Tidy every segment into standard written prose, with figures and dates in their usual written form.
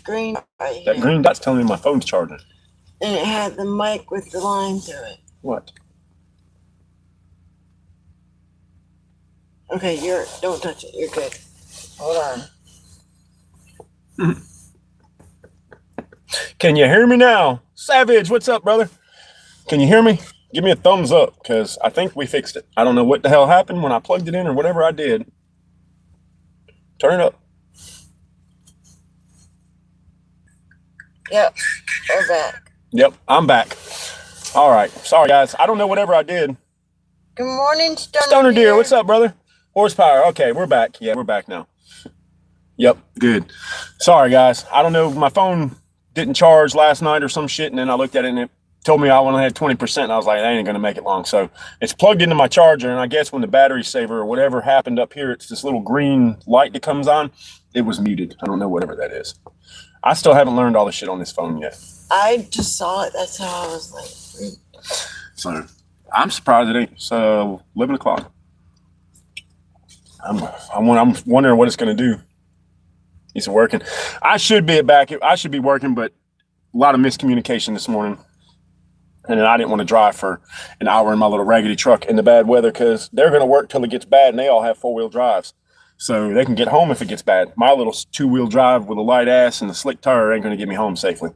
green right That here. green dot's telling me my phone's charging. And it had the mic with the line through it. What? Okay, don't touch it. You're good. Hold on. Can you hear me now? Savage, what's up, brother? Can you hear me? Give me a thumbs up, because I think we fixed it. I don't know what the hell happened when I plugged it in or whatever I did. Turn it up. Yep, we're back. Yep, I'm back. All right. Sorry, guys. I don't know whatever I did. Good morning, Stoner Deer. What's up, brother? Horsepower. Okay, we're back. Yeah, we're back now. Yep, good. Sorry, guys. I don't know. My phone didn't charge last night or some shit, and then I looked at it, and it told me I only had 20%, and I was like, that ain't going to make it long. So it's plugged into my charger, and I guess when the battery saver or whatever happened up here, it's this little green light that comes on. It was muted. I don't know whatever that is. I still haven't learned all the shit on this phone yet. I just saw it. That's how I was like. So I'm surprised it ain't 11 o'clock. I'm wondering what it's going to do. It's working. I should be back. I should be working, but a lot of miscommunication this morning. And then I didn't want to drive for an hour in my little raggedy truck in the bad weather, because they're going to work till it gets bad, and they all have four-wheel drives. So they can get home if it gets bad. My little two-wheel drive with a light ass and a slick tire ain't going to get me home safely.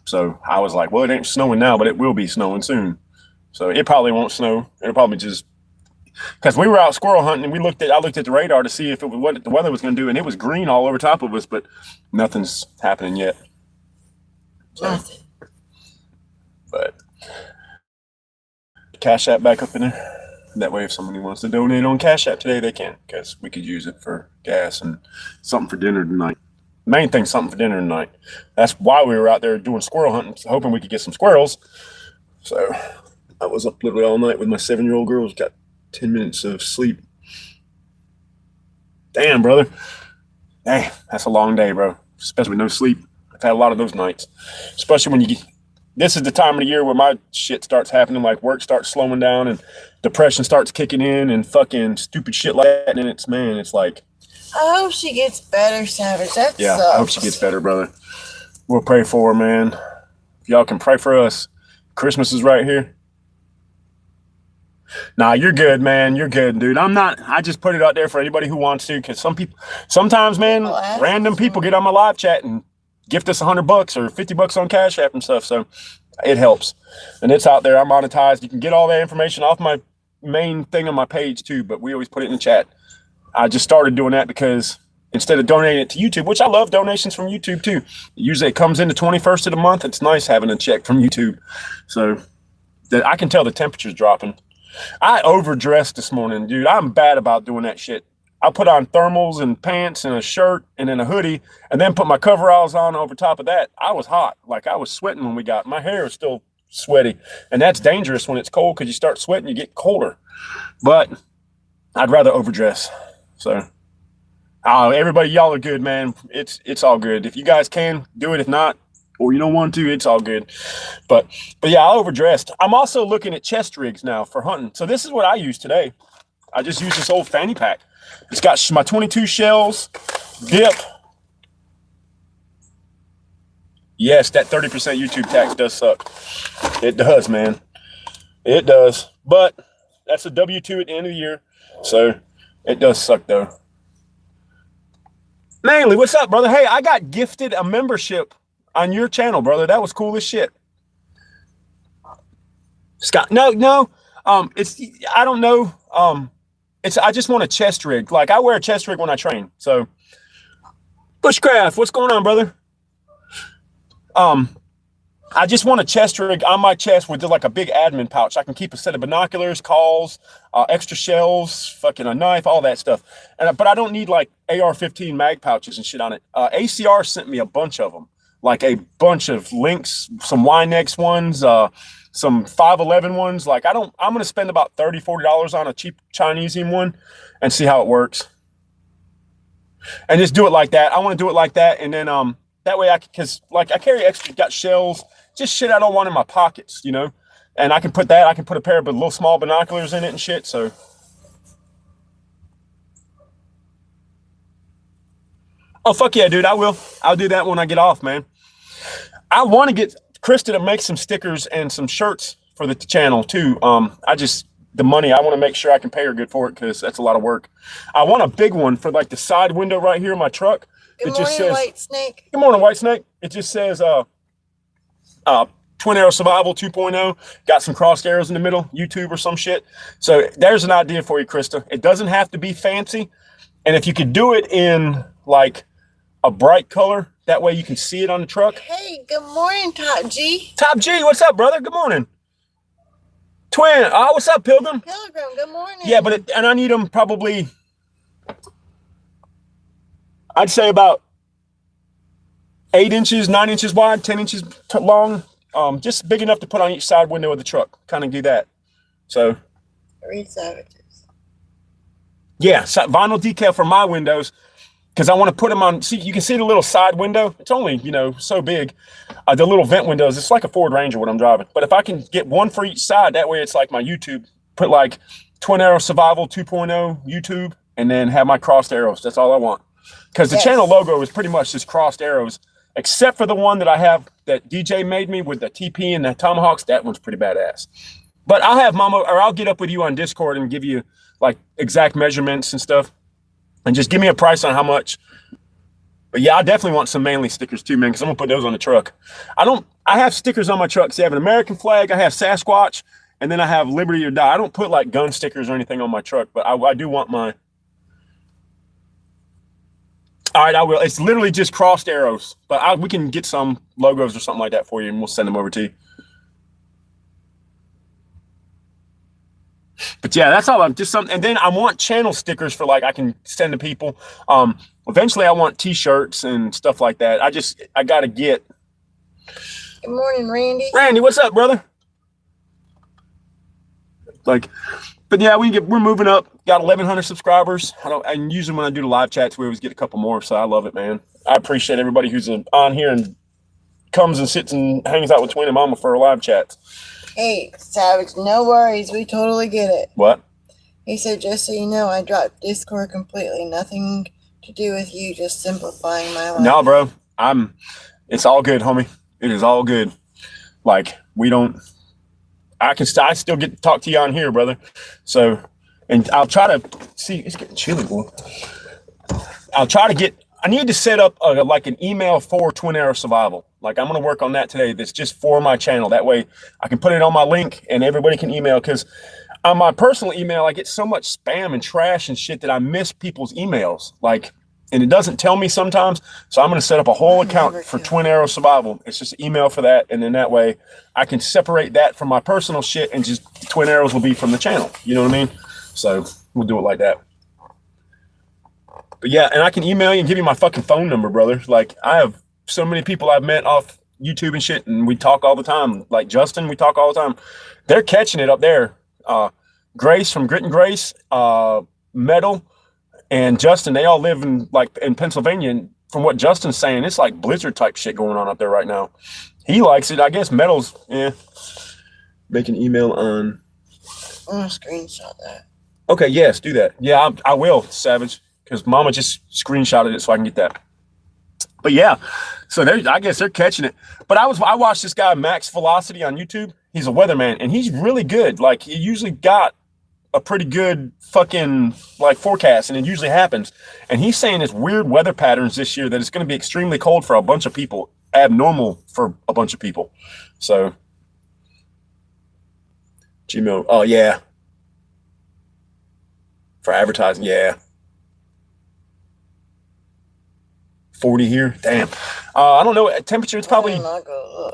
So I was like, well, it ain't snowing now, but it will be snowing soon. So it probably won't snow. It'll probably just, because we were out squirrel hunting, and I looked at the radar to see if it was what the weather was going to do, and it was green all over top of us, but nothing's happening yet. So, Nothing. but Cash App back up in there. That way, if somebody wants to donate on Cash App today, they can, because we could use it for gas and something for dinner tonight. Main thing, something for dinner tonight. That's why we were out there doing squirrel hunting, hoping we could get some squirrels. So I was up literally all night with my 7-year-old girls. Got 10 minutes of sleep. Damn, brother. Hey, that's a long day, bro. Especially with no sleep. I've had a lot of those nights. Especially when you get... This is the time of the year where my shit starts happening, like work starts slowing down and depression starts kicking in and fucking stupid shit like that. And it's like... I hope she gets better, Savage. That yeah, sucks. I hope she gets better, brother. We'll pray for her, man. If y'all can pray for us. Christmas is right here. Nah, you're good, man. You're good, dude. I just put it out there for anybody who wants to, because sometimes, man, random people get on my live chat and gift us $100 or $50 on Cash App and stuff. So it helps. And it's out there. I'm monetized. You can get all that information off my main thing on my page too, but we always put it in the chat. I just started doing that because instead of donating it to YouTube, which I love donations from YouTube too. Usually it comes in the 21st of the month. It's nice having a check from YouTube. So that I can tell the temperature's dropping. I overdressed this morning, dude. I'm bad about doing that shit. I put on thermals and pants and a shirt and then a hoodie and then put my coveralls on over top of that. I was hot. Like I was sweating when we got, my hair is still sweaty. And that's dangerous when it's cold, because you start sweating, you get colder. But I'd rather overdress. So everybody, y'all are good, man. It's all good. If you guys can, do it. If not, or you don't want to, it's all good. But yeah, I overdressed. I'm also looking at chest rigs now for hunting. So this is what I use today. I just use this old fanny pack. It's got my 22 shells, dip. Yes, that 30% YouTube tax does suck. It does, man. It does. But that's a W-2 at the end of the year. So it does suck, though. Mainly, what's up, brother? Hey, I got gifted a membership on your channel, brother. That was cool as shit. Scott, no. It's, I don't know. I just want a chest rig. Like I wear a chest rig when I train. So Bushcraft, what's going on, brother? I just want a chest rig on my chest with like a big admin pouch. I can keep a set of binoculars, calls, extra shells, fucking a knife, all that stuff. But I don't need like AR-15 mag pouches and shit on it. ACR sent me a bunch of them, like a bunch of links, some Winex ones, some 511 ones. Like I'm going to spend about $30, $40 on a cheap Chinese one and see how it works. And just do it like that. I want to do it like that. And then, that way because like I carry extra, got shells, just shit I don't want in my pockets, you know? And I can put a pair of little small binoculars in it and shit. So. Oh, fuck yeah, dude. I will. I'll do that when I get off, man. I want to get Krista to make some stickers and some shirts for the channel too. The money, I want to make sure I can pay her good for it because that's a lot of work. I want a big one for like the side window right here in my truck. Good morning, White Snake. Good morning, White Snake. It just says Twin Arrows Survival 2.0. Got some crossed arrows in the middle, YouTube or some shit. So there's an idea for you, Krista. It doesn't have to be fancy. And if you could do it in like a bright color, that way you can see it on the truck. Hey, good morning, Top G. Top G, what's up, brother? Good morning. Twin, what's up, Pilgrim? Pilgrim, good morning. Yeah, and I need them probably, I'd say about 8 inches, 9 inches wide, 10 inches long. Just big enough to put on each side window of the truck. Kind of do that. So. 3 savages. Yeah, so vinyl decal for my windows. Because I want to put them on, see, you can see the little side window. It's only, so big. The little vent windows, it's like a Ford Ranger when I'm driving. But if I can get one for each side, that way it's like my YouTube. Put like Twin Arrows Survival 2.0 YouTube, and then have my crossed arrows. That's all I want. Because the channel logo is pretty much just crossed arrows, except for the one that I have that DJ made me with the TP and the tomahawks. That one's pretty badass. But I'll get up with you on Discord and give you like exact measurements and stuff. And just give me a price on how much. But yeah, I definitely want some manly stickers too, man, because I'm gonna put those on the truck. I have stickers on my truck. See, I have an American flag, I have Sasquatch, and then I have Liberty or Die. I don't put like gun stickers or anything on my truck, but I do want my. All right, I will. It's literally just crossed arrows, but we can get some logos or something like that for you, and we'll send them over to you. But yeah, that's all. I'm just something. And then I want channel stickers for like I can send to people. Eventually I want t-shirts and stuff like that. I gotta get. Good morning, Randy. Randy, what's up, brother? But yeah, we're moving up. Got 1,100 subscribers. And usually when I do the live chats, we always get a couple more. So I love it, man. I appreciate everybody who's on here and comes and sits and hangs out with Twin and Mama for a live chat. Hey, Savage, no worries. We totally get it. What? He said, just so you know, I dropped Discord completely. Nothing to do with you, just simplifying my life. No, bro. It's all good, homie. It is all good. Like, I still get to talk to you on here, brother. So, and I'll try to see, it's getting chilly, boy. I need to set up like an email for Twin Arrows Survival. Like I'm going to work on that today. That's just for my channel. That way I can put it on my link and everybody can email. Because on my personal email, I get so much spam and trash and shit that I miss people's emails. And it doesn't tell me sometimes. So I'm going to set up a whole account for Twin Arrows Survival. It's just an email for that. And then that way I can separate that from my personal shit and just Twin Arrows will be from the channel. You know what I mean? So we'll do it like that. But yeah, and I can email you and give you my fucking phone number, brother. Like I have so many people I've met off YouTube and shit, and we talk all the time. Like Justin, we talk all the time. They're catching it up there. Grace from Grit and Grace, Metal, and Justin, they all live in Pennsylvania. And from what Justin's saying, it's like blizzard type shit going on up there right now. He likes it. I guess Metal's make an email on. I'm gonna screenshot that. Okay, yes, do that. Yeah, I will, Savage. Because Mama just screenshotted it so I can get that. But yeah, so I guess they're catching it. But I watched this guy, Max Velocity, on YouTube. He's a weatherman, and he's really good. Like, he usually got a pretty good fucking, forecast, and it usually happens. And he's saying it's weird weather patterns this year that it's going to be extremely cold for a bunch of people, abnormal for a bunch of people. So, Gmail, oh, yeah. For advertising, yeah. 40 here. Damn. I don't know. Temperature, it's probably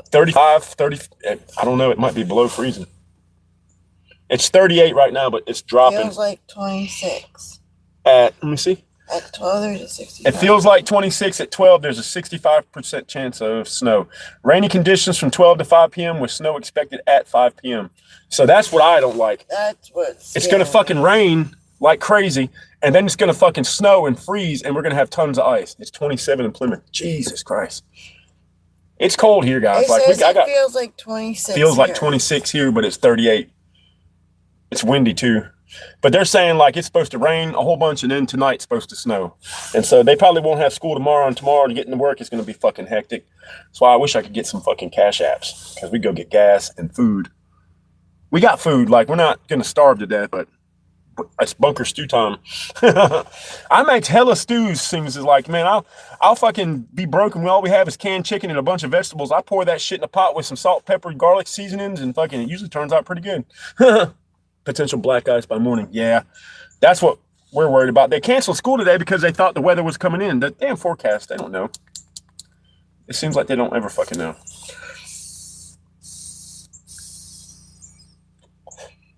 35, 30. I don't know. It might be below freezing. It's 38 right now, but it's dropping. It feels like 26. Let me see. At 12, there's a 65. It feels like 26. At 12, there's a 65% chance of snow. Rainy conditions from 12 to 5 p.m. with snow expected at 5 p.m. So that's what I don't like. That's what's It's going to fucking rain like crazy, and then it's going to fucking snow and freeze, and we're going to have tons of ice. It's 27 in Plymouth. Jesus Christ. It's cold here, guys. It feels like 26. Feels like 26 here, but it's 38. It's windy, too. But they're saying like it's supposed to rain a whole bunch and then tonight's supposed to snow. And so they probably won't have school tomorrow, and tomorrow to get into work is going to be fucking hectic. That's why I wish I could get some fucking cash apps, because we go get gas and food. We got food. Like, we're not going to starve to death, but it's bunker stew time. I make hella stews. Seems like, man, I'll fucking be broken. All we have is canned chicken and a bunch of vegetables. I pour that shit in a pot with some salt, pepper, garlic seasonings, and fucking it usually turns out pretty good. Potential black ice by morning. Yeah, that's what we're worried about. They canceled school today because they thought the weather was coming in. The damn forecast, they don't know. It seems like they don't ever fucking know.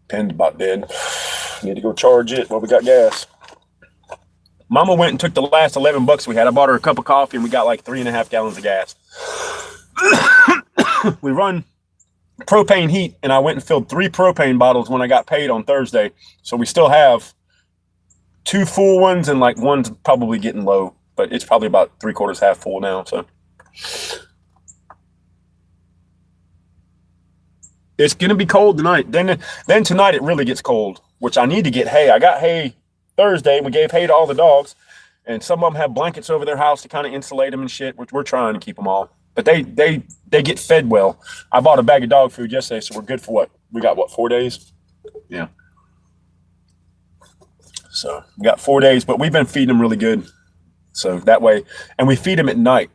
Pen's about dead. Need to go charge it while we got gas. Mama went and took the last $11 we had. I bought her a cup of coffee and we got like 3.5 gallons of gas. We run propane heat, and I went and filled 3 propane bottles when I got paid on Thursday. So we still have 2 full ones, and like one's probably getting low, but it's probably about 3/4 half full now. So it's gonna be cold tonight. Then tonight it really gets cold, which I need to get hay. I got hay Thursday. We gave hay to all the dogs, and some of them have blankets over their house to kind of insulate them and shit, which we're trying to keep them all. But they get fed well. I bought a bag of dog food yesterday, so we're good for what? We got what, 4 days? Yeah. So we got 4 days, but we've been feeding them really good. So that way, and we feed them at night,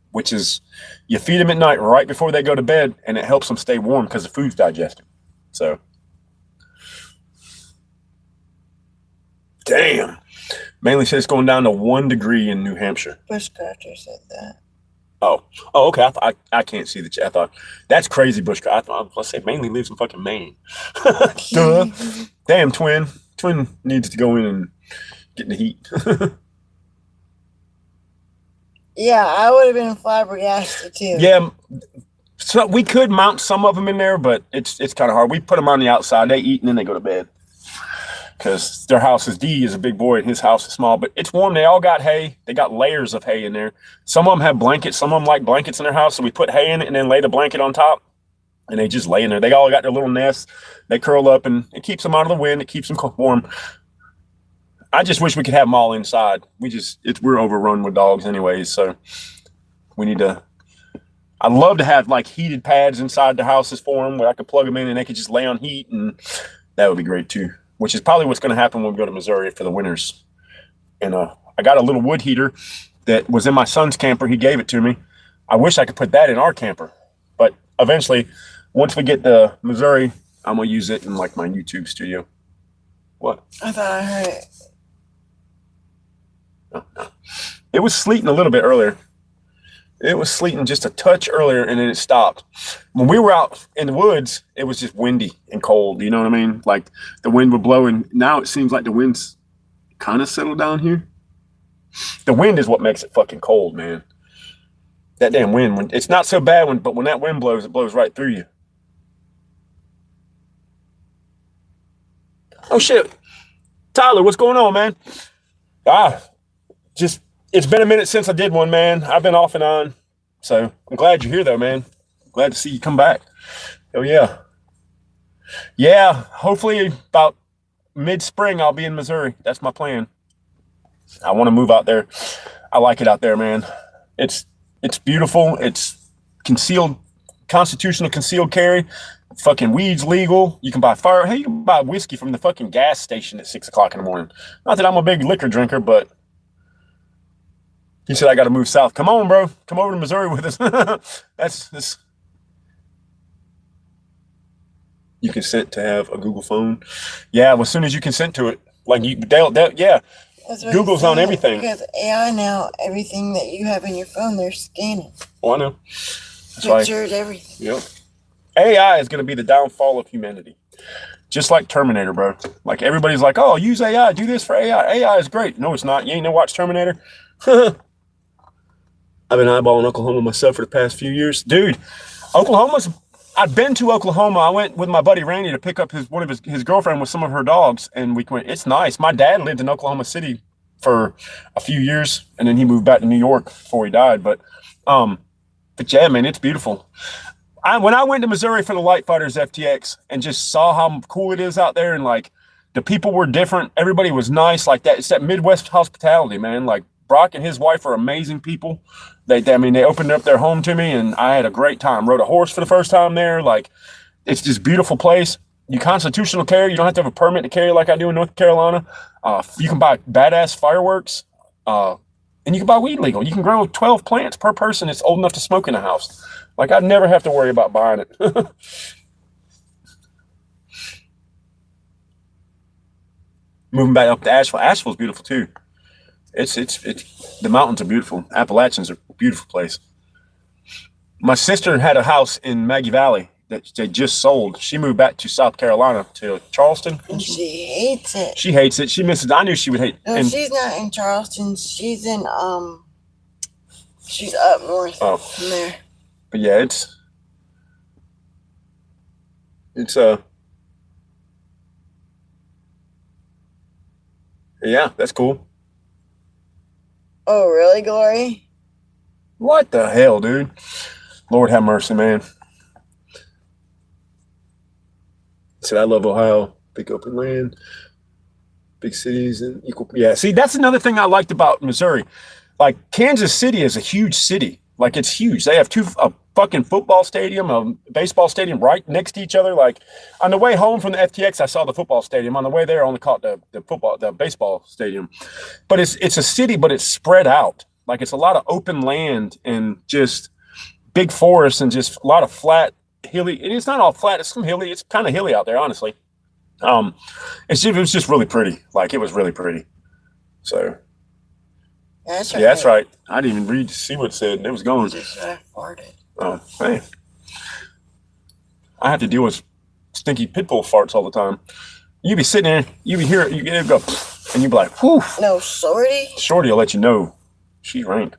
which is, you feed them at night right before they go to bed, and it helps them stay warm because the food's digested. So, damn. Mainly says it's going down to 1 degree in New Hampshire. Bushcrafter said that. Oh, okay. I can't see the chat. I thought that's crazy. Bushcraft. Let's say mainly lives in fucking Maine. Duh. Damn, twin. Twin needs to go in and get in the heat. Yeah, I would have been flabbergasted too. Yeah, so we could mount some of them in there, but it's kind of hard. We put them on the outside. They eat and then they go to bed. Because their house is, D is a big boy and his house is small, but it's warm. They all got hay. They got layers of hay in there. Some of them have blankets. Some of them like blankets in their house. So we put hay in it and then lay the blanket on top, and they just lay in there. They all got their little nests. They curl up, and it keeps them out of the wind. It keeps them warm. I just wish we could have them all inside. We're overrun with dogs anyways. So we need to, I'd love to have like heated pads inside the houses for them where I could plug them in and they could just lay on heat, and that would be great too. Which is probably what's going to happen when we go to Missouri for the winters. And I got a little wood heater that was in my son's camper. He gave it to me. I wish I could put that in our camper. But eventually, once we get to Missouri, I'm going to use it in like my YouTube studio. What? I thought I heard it. No. It was sleeting a little bit earlier. It was sleeting just a touch earlier, and then it stopped. When we were out in the woods, it was just windy and cold. You know what I mean? Like the wind would blow, and now it seems like the wind's kind of settled down here. The wind is what makes it fucking cold, man. That damn wind. It's not so bad, but when that wind blows, it blows right through you. Oh, shit. Tyler, what's going on, man? It's been a minute since I did one, man. I've been off and on. So I'm glad you're here, though, man. Glad to see you come back. Oh, yeah. Yeah, hopefully about mid-spring I'll be in Missouri. That's my plan. I want to move out there. I like it out there, man. It's beautiful. It's constitutional concealed carry. Fucking weed's legal. You can buy you can buy whiskey from the fucking gas station at 6 o'clock in the morning. Not that I'm a big liquor drinker, but he said I got to move south. Come on, bro. Come over to Missouri with us. That's you consent to have a Google phone. Yeah, well, as soon as you consent to it, like yeah. Google's on everything. Because AI now, everything that you have in your phone, they're scanning. Oh, I know. Pictures, everything. Yep. AI is going to be the downfall of humanity. Just like Terminator, bro. Like everybody's like, oh, use AI, do this for AI. AI is great. No, it's not. You ain't never watched Terminator? I've been eyeballing Oklahoma myself for the past few years. Dude, I've been to Oklahoma. I went with my buddy Randy to pick up his girlfriend with some of her dogs, and we went. It's nice. My dad lived in Oklahoma City for a few years, and then he moved back to New York before he died. But yeah, man, it's beautiful. When I went to Missouri for the Light Fighters FTX and just saw how cool it is out there, and like The people were different. Everybody was nice like that. It's that Midwest hospitality, man. Like Brock and his wife are amazing people. They opened up their home to me, and I had a great time. Rode a horse for the first time there. Like, it's this beautiful place. You constitutional carry. You don't have to have a permit to carry like I do in North Carolina. You can buy badass fireworks, and you can buy weed legal. You can grow 12 plants per person. It's old enough to smoke in a house. Like, I'd never have to worry about buying it. Moving back up to Asheville. Asheville's beautiful too. It's the mountains are beautiful. Appalachians are a beautiful place. My sister had a house in Maggie Valley that they just sold. She moved back to South Carolina, to Charleston. And she hates it. She hates it. She misses. I knew she would hate. No, she's not in Charleston. She's in she's up north from there. But yeah, yeah, that's cool. Oh, really, Glory? What the hell, dude? Lord have mercy, man. Said I love Ohio. Big open land, big cities, and equal. Yeah, see, that's another thing I liked about Missouri. Like, Kansas City is a huge city. Like, it's huge. They have a fucking football stadium, a baseball stadium right next to each other. Like, on the way home from the FTX, I saw the football stadium. On the way there, I only caught the baseball stadium. But it's a city, but it's spread out. Like, it's a lot of open land and just big forests and just a lot of flat, hilly. It's not all flat. It's some hilly. It's kind of hilly out there, honestly. It was just really pretty. Like, it was really pretty. So. That's right. Yeah, that's right. I didn't even read to see what it said. It was going. Just farted. Oh, hey. I have to deal with stinky pit bull farts all the time. You be sitting there, you be hear it, you get it go, and you be like, whew. No, Shorty? Shorty will let you know. She rank.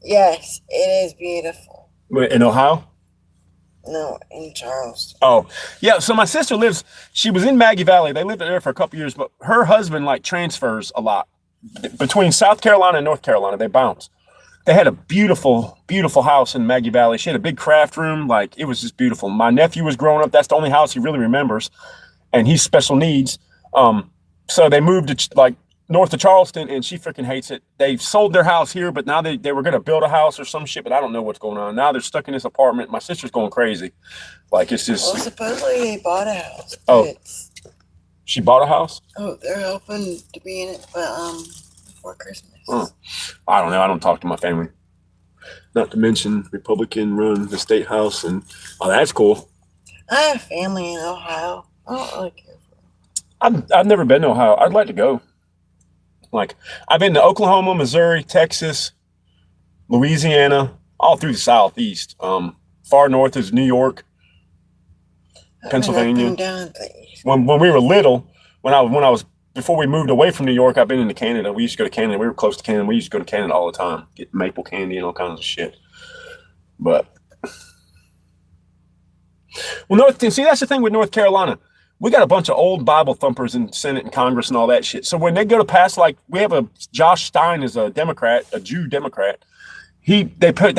Yes, it is beautiful. In Ohio? No, in Charleston. Oh, yeah. So my sister she was in Maggie Valley. They lived there for a couple years, but her husband like transfers a lot between South Carolina and North Carolina. They bounce. They had a beautiful, beautiful house in Maggie Valley. She had a big craft room. Like, it was just beautiful. My nephew was growing up. That's the only house he really remembers. And he's special needs. So they moved to like north of Charleston, and she freaking hates it. They sold their house here, but now they were going to build a house or some shit, but I don't know what's going on. Now they're stuck in this apartment. My sister's going crazy. Like, it's just... Well, supposedly they bought a house. Oh, she bought a house? Oh, they're hoping to be in it before Christmas. I don't know. I don't talk to my family. Not to mention Republican run the state house, and that's cool. I have family in Ohio. I don't really care for them. I've never been to Ohio. I'd like to go. Like, I've been to Oklahoma, Missouri, Texas, Louisiana, all through the Southeast. Far north is New York, Pennsylvania. When we were little, when I was before we moved away from New York, I've been into Canada. We used to go to Canada. We were close to Canada. We used to go to Canada all the time, get maple candy and all kinds of shit. But see, that's the thing with North Carolina. We got a bunch of old Bible thumpers in Senate and Congress and all that shit. So when they go to pass, like, we have Josh Stein is a Democrat, a Jew Democrat. They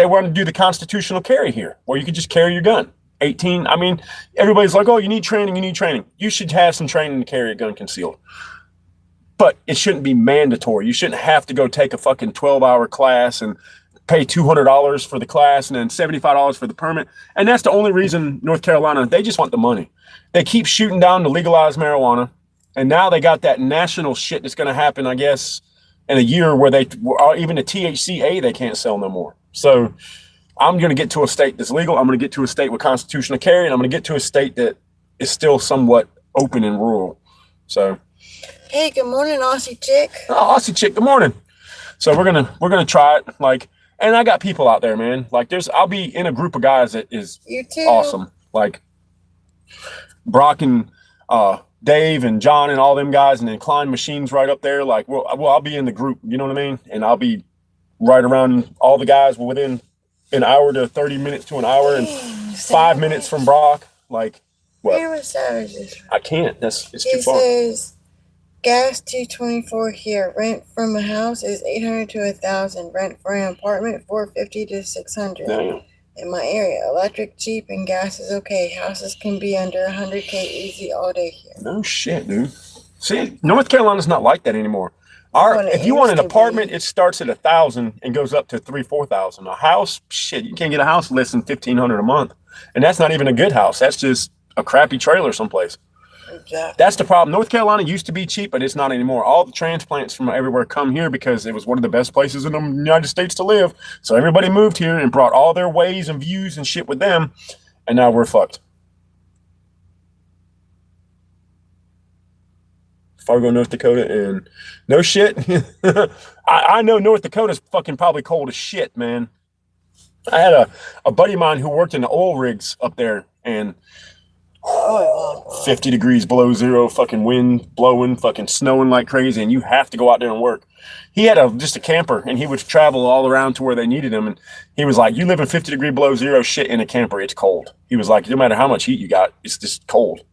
want to do the constitutional carry here, where you could just carry your gun. 18. I mean, everybody's like, oh, you need training. You should have some training to carry a gun concealed. But it shouldn't be mandatory. You shouldn't have to go take a fucking 12-hour class and pay $200 for the class and then $75 for the permit. And that's the only reason North Carolina, they just want the money. They keep shooting down to legalize marijuana. And now they got that national shit that's going to happen, I guess, in a year where even the THCA, they can't sell no more. So I'm going to get to a state that's legal. I'm going to get to a state with constitutional carry, and I'm going to get to a state that is still somewhat open and rural. So, hey, good morning, Aussie chick. Oh, Aussie chick, good morning. So we're gonna try it. Like, and I got people out there, man. Like, I'll be in a group of guys that is awesome. Like Brock and Dave and John and all them guys, and then Klein Machines right up there. Like, well, I'll be in the group. You know what I mean? And I'll be right around all the guys within an hour to 30 minutes to an hour, and 5 minutes from Brock. Like, what? I canit's too far. It says gas $2.24 here. Rent from a house is $800 to $1,000. Rent for an apartment $450 to $600. Damn. in my area. Electric cheap and gas is okay. Houses can be under 100K easy all day here. No shit, dude. See, North Carolina's not like that anymore. If you want an apartment, it starts at 1,000 and goes up to 3,000-4,000. A house, shit, you can't get a house less than 1,500 a month, and that's not even a good house. That's just a crappy trailer someplace. Exactly. That's the problem. North Carolina used to be cheap, but it's not anymore. All the transplants from everywhere come here because it was one of the best places in the United States to live. So everybody moved here and brought all their ways and views and shit with them, and now we're fucked. Fargo, North Dakota, and no shit. I know North Dakota's fucking probably cold as shit, man. I had a buddy of mine who worked in the oil rigs up there, and 50 degrees below zero, fucking wind blowing, fucking snowing like crazy, and you have to go out there and work. He had just a camper, and he would travel all around to where they needed him, and he was like, you live in 50 degree below zero shit in a camper, it's cold. He was like, no matter how much heat you got, it's just cold.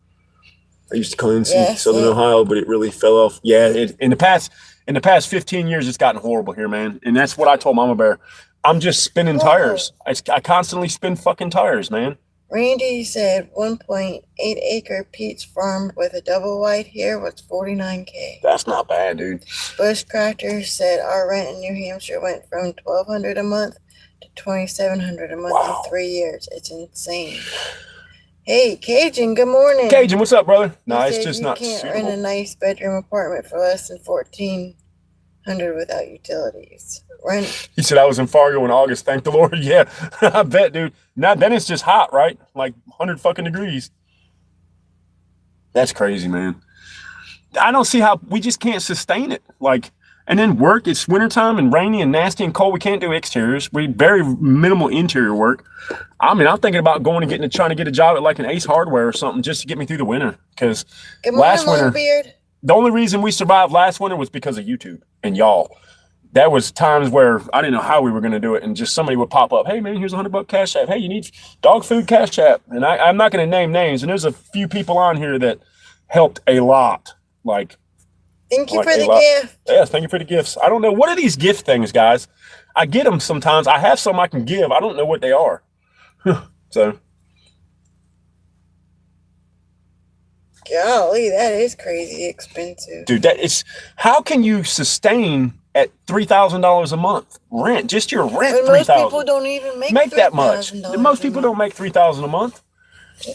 I used to cleanse in Southern Ohio, but it really fell off. Yeah, in the past 15 years, it's gotten horrible here, man. And that's what I told Mama Bear. I'm just spinning tires. I constantly spin fucking tires, man. Randy said 1.8 acre peach farm with a double white here was $49K. That's not bad, dude. Bushcracker said our rent in New Hampshire went from $1,200 a month to $2,700 a month in 3 years. It's insane. Hey, Cajun, good morning. Cajun, what's up, brother? No, it's just not suitable. You can't rent a nice bedroom apartment for less than $1,400 without utilities. Rent. He said I was in Fargo in August. Thank the Lord. Yeah, I bet, dude. Now then it's just hot, right? Like 100 fucking degrees. That's crazy, man. I don't see how we just can't sustain it. Like, and then work. It's wintertime and rainy and nasty and cold. We can't do exteriors. We very minimal interior work. I mean, I'm thinking about going and trying to get a job at like an Ace Hardware or something just to get me through the winter. Because last winter, the only reason we survived last winter was because of YouTube and y'all. There was times where I didn't know how we were going to do it, and just somebody would pop up. Hey man, here's $100 Cash App. Hey, you need dog food Cash App, and I'm not going to name names. And there's a few people on here that helped a lot. Like, thank you for the gift. Yes, thank you for the gifts. I don't know. What are these gift things, guys? I get them sometimes. I have some I can give. I don't know what they are. So. Golly, that is crazy expensive. Dude, how can you sustain at $3,000 a month rent? Just your rent, $3,000. Most people don't even make that much. Most people don't make $3,000 a month.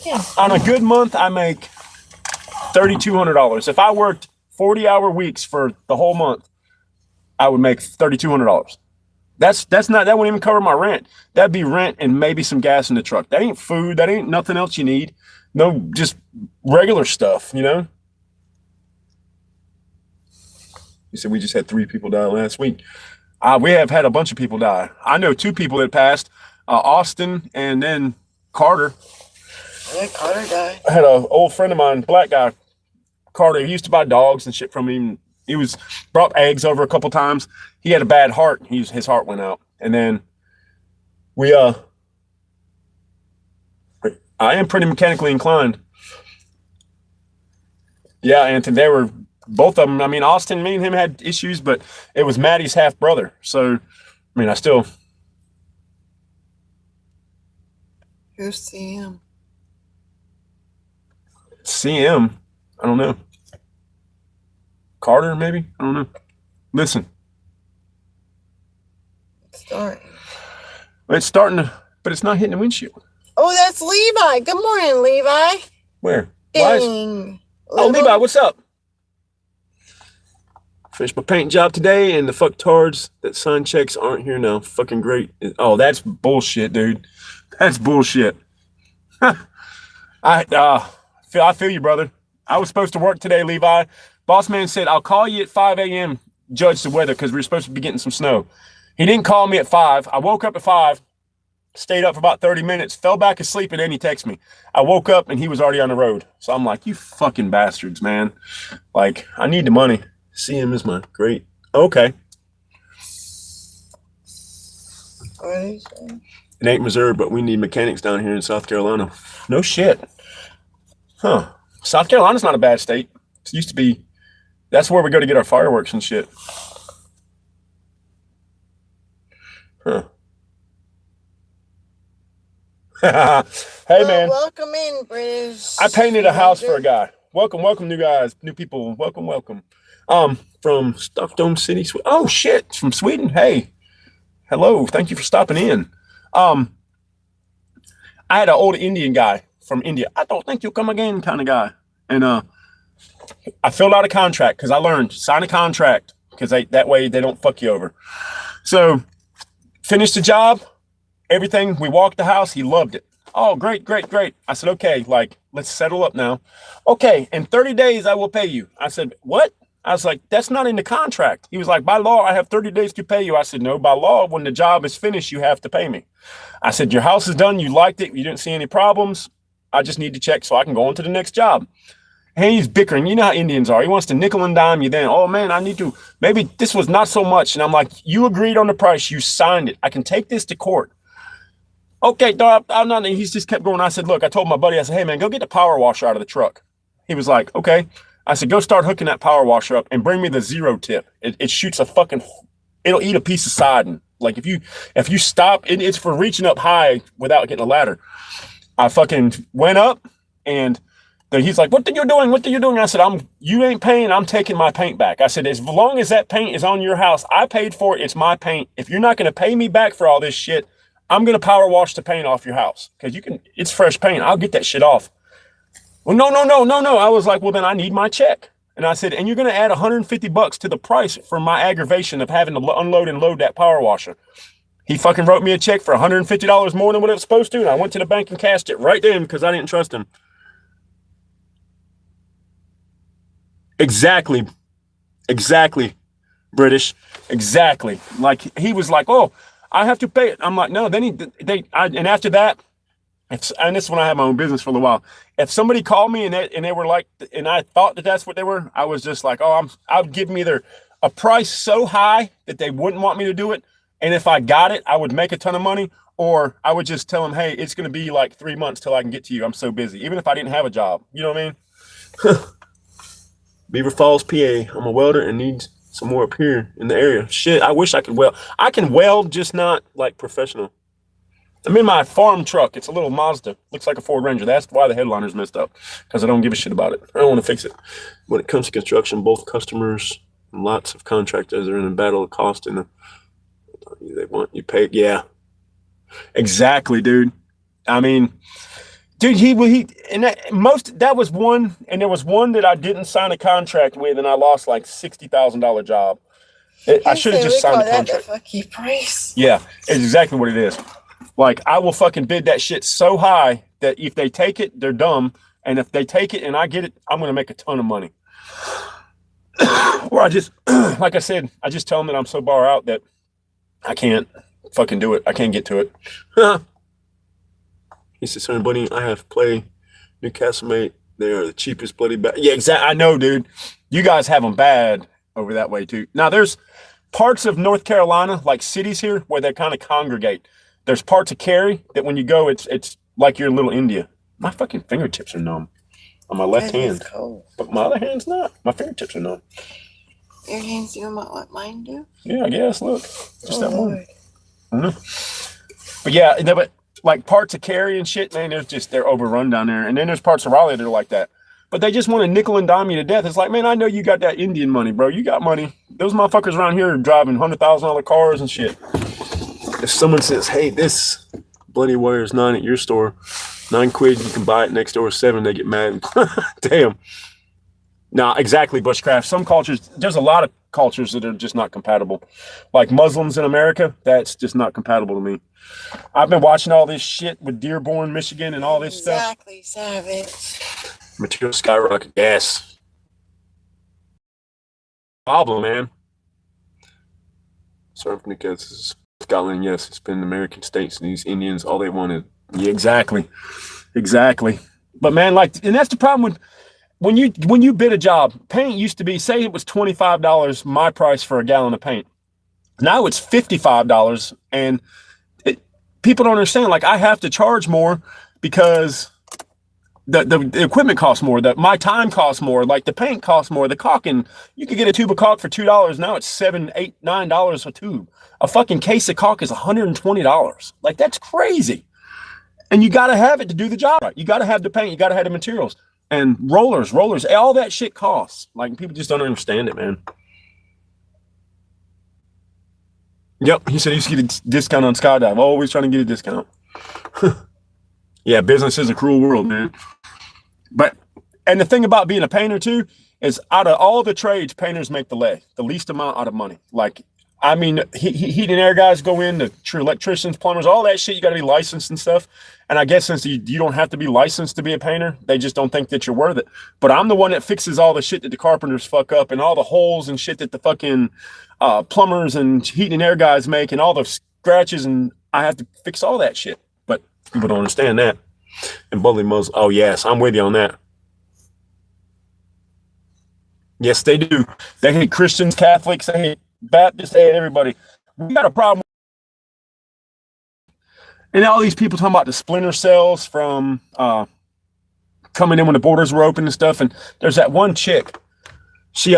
Yeah. On a good month, I make $3,200. If I worked 40-hour weeks for the whole month, I would make $3,200. That wouldn't even cover my rent. That'd be rent and maybe some gas in the truck. That ain't food. That ain't nothing else you need. No, just regular stuff, you know? You said we just had 3 people die last week. We have had a bunch of people die. I know 2 people that passed, Austin and then Carter. Yeah, Carter died. I had an old friend of mine, black guy, Carter. He used to buy dogs and shit from him. He brought eggs over a couple times. He had a bad heart. His heart went out. And then I am pretty mechanically inclined. Yeah, Anthony, they were both of them. I mean, Austin, me and him had issues, but it was Maddie's half brother. So, I mean, Who's CM? CM? I don't know. Carter, maybe? I don't know. Listen. It's starting to, but it's not hitting the windshield. Oh, that's Levi. Good morning, Levi. Where? Ding. Oh, Levi, what's up? Finished my paint job today, and the fucktards that sign checks aren't here now. Fucking great. Oh, that's bullshit, dude. That's bullshit. I feel you, brother. I was supposed to work today, Levi. Boss man said, I'll call you at 5 a.m. judge the weather because we're supposed to be getting some snow. He didn't call me at 5. I woke up at 5. Stayed up for about 30 minutes, fell back asleep, and then he texted me. I woke up, and he was already on the road. So I'm like, you fucking bastards, man. Like, I need the money. CM is my great. Okay. It ain't Missouri, but we need mechanics down here in South Carolina. No shit. Huh. South Carolina's not a bad state. It used to be. That's where we go to get our fireworks and shit. Huh. Hey, man. Welcome in, British. I painted a house for a guy. Welcome, new guys, new people. Welcome. From Stockholm City. Oh shit, from Sweden. Hey, hello. Thank you for stopping in. Um, I had an old Indian guy from India. I don't think you'll come again, kind of guy. And I filled out a contract because I learned sign a contract because that way they don't fuck you over. So finished the job, everything. We walked the house. He loved it. Oh, great. I said, okay, like, let's settle up now. Okay, in 30 days, I will pay you. I said, what? I was like, that's not in the contract. He was like, by law, I have 30 days to pay you. I said, no, by law, when the job is finished, you have to pay me. I said, your house is done. You liked it. You didn't see any problems. I just need to check so I can go on to the next job. And he's bickering. You know how Indians are. He wants to nickel and dime you then. Oh, man, I need to. Maybe this was not so much. And I'm like, you agreed on the price. You signed it. I can take this to court. Okay, dog, I'm not. He's just kept going. I said, look, I told my buddy, I said, hey, man, go get the power washer out of the truck. He was like, okay. I said, go start hooking that power washer up and bring me the zero tip. It shoots a fucking, it'll eat a piece of siding. Like if you stop, it's for reaching up high without getting a ladder. I fucking went up and he's like, what are you doing? What are you doing? I said, you ain't paying. I'm taking my paint back. I said, as long as that paint is on your house, I paid for it. It's my paint. If you're not going to pay me back for all this shit, I'm going to power wash the paint off your house because it's fresh paint. I'll get that shit off. Well, no. I was like, well, then I need my check. And I said, and you're going to add $150 to the price for my aggravation of having to unload and load that power washer. He fucking wrote me a check for $150 more than what it was supposed to. And I went to the bank and cashed it right then because I didn't trust him. Exactly, British. Exactly. Like he was like, oh, I have to pay it. I'm like, no, and after that, and this is when I had my own business for a little while. If somebody called me and they were like, and I thought that's what they were, I was just like, oh, I would give them either a price so high that they wouldn't want me to do it. And if I got it, I would make a ton of money, or I would just tell them, hey, it's going to be like 3 months till I can get to you. I'm so busy. Even if I didn't have a job, you know what I mean? Beaver Falls, PA. I'm a welder and need some more up here in the area. Shit, I wish I could weld. I can weld, just not like professional. I'm in my farm truck. It's a little Mazda. Looks like a Ford Ranger. That's why the headliner's messed up, because I don't give a shit about it. I don't want to fix it. When it comes to construction, both customers and lots of contractors are in a battle of cost, and they want you paid. Yeah, exactly, dude. I mean, dude, that was one, and there was one that I didn't sign a contract with, and I lost like $60,000 job. I should have just signed a contract. The fucking price. Yeah, it's exactly what it is. Like, I will fucking bid that shit so high that if they take it, they're dumb. And if they take it and I get it, I'm going to make a ton of money. Or I just, like I said, I just tell them that I'm so far out that I can't fucking do it. I can't get to it. He said, son, buddy, I have play Newcastle, mate. They are the cheapest bloody bad. Yeah, exactly. I know, dude. You guys have them bad over that way, too. Now, there's parts of North Carolina, like cities here, where they kind of congregate. There's parts of Cary that when you go, it's like you're in little India. My fucking fingertips are numb on my left hand. Cold. But my other hand's not. My fingertips are numb. Your hands doing what mine do? Yeah, I guess. Look. Just that one. Mm-hmm. But yeah, but like parts of Cary and shit, man, they're overrun down there. And then there's parts of Raleigh that are like that. But they just want to nickel and dime you to death. It's like, man, I know you got that Indian money, bro. You got money. Those motherfuckers around here are driving $100,000 cars and shit. If someone says, hey, this bloody wire is $9 at your store, $9, you can buy it next door $7, they get mad. Damn. Nah, exactly, Bushcraft. Some cultures, there's a lot of cultures that are just not compatible. Like Muslims in America, that's just not compatible to me. I've been watching all this shit with Dearborn, Michigan, and all this stuff. Exactly, savage. Material skyrocket. Yes. Problem, man. Sorry for Nick's Scotland, yes, it's been American states and these Indians, all they wanted. Yeah, exactly. But man, like, and that's the problem with when you bid a job. Paint used to be, say it was $25 my price for a gallon of paint. Now it's $55, and people don't understand. Like, I have to charge more because the equipment costs more. My time costs more. Like, the paint costs more. The caulking, you could get a tube of caulk for $2. Now it's $7, $8, $9 a tube. A fucking case of caulk is $120. Like, that's crazy. And you got to have it to do the job right. You got to have the paint. You got to have the materials and rollers. All that shit costs. Like, people just don't understand it, man. Yep, he said he used to get a discount on skydive. Always trying to get a discount. Yeah, business is a cruel world, man. But, and the thing about being a painter too is, out of all the trades, painters make the least amount out of money. Like, I mean, heat and air guys go in, the true electricians, plumbers, all that shit. You got to be licensed and stuff. And I guess since you don't have to be licensed to be a painter, they just don't think that you're worth it. But I'm the one that fixes all the shit that the carpenters fuck up, and all the holes and shit that the fucking plumbers and heat and air guys make, and all the scratches, and I have to fix all that shit. But people don't understand that. And bully Muslim. Oh yes, I'm with you on that. Yes, they do. They hate Christians, Catholics, they hate Baptists, they hate everybody. We got a problem. And all these people talking about the splinter cells from coming in when the borders were open and stuff. And there's that one chick. She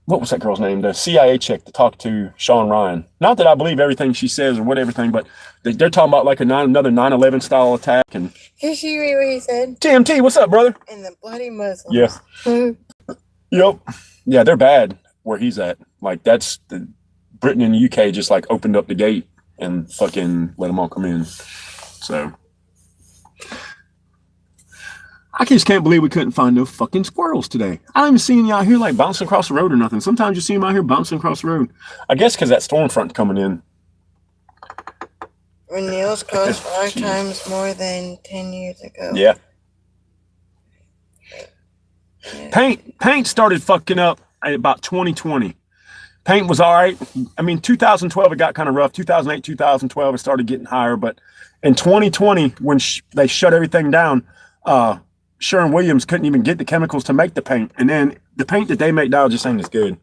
what was that girl's name? The CIA chick that talked to Sean Ryan. Not that I believe everything she says or what everything, but they're talking about like another 9/11 style attack. And did you read what he said? TMT, what's up, brother? And the bloody Muslims. Yes. Yep. Yeah, they're bad where he's at. Like, that's the Britain and the UK just like opened up the gate and fucking let them all come in. So I just can't believe we couldn't find no fucking squirrels today. I don't even see any out here like bouncing across the road or nothing. Sometimes you see them out here bouncing across the road. I guess because that storm front coming in. When nails cost 5 times more than 10 years ago. Yeah. Paint started fucking up at about 2020. Paint was all right. I mean, 2012, it got kind of rough. 2008, 2012, it started getting higher. But in 2020, when they shut everything down, Sherwin-Williams couldn't even get the chemicals to make the paint. And then the paint that they make now just ain't as good.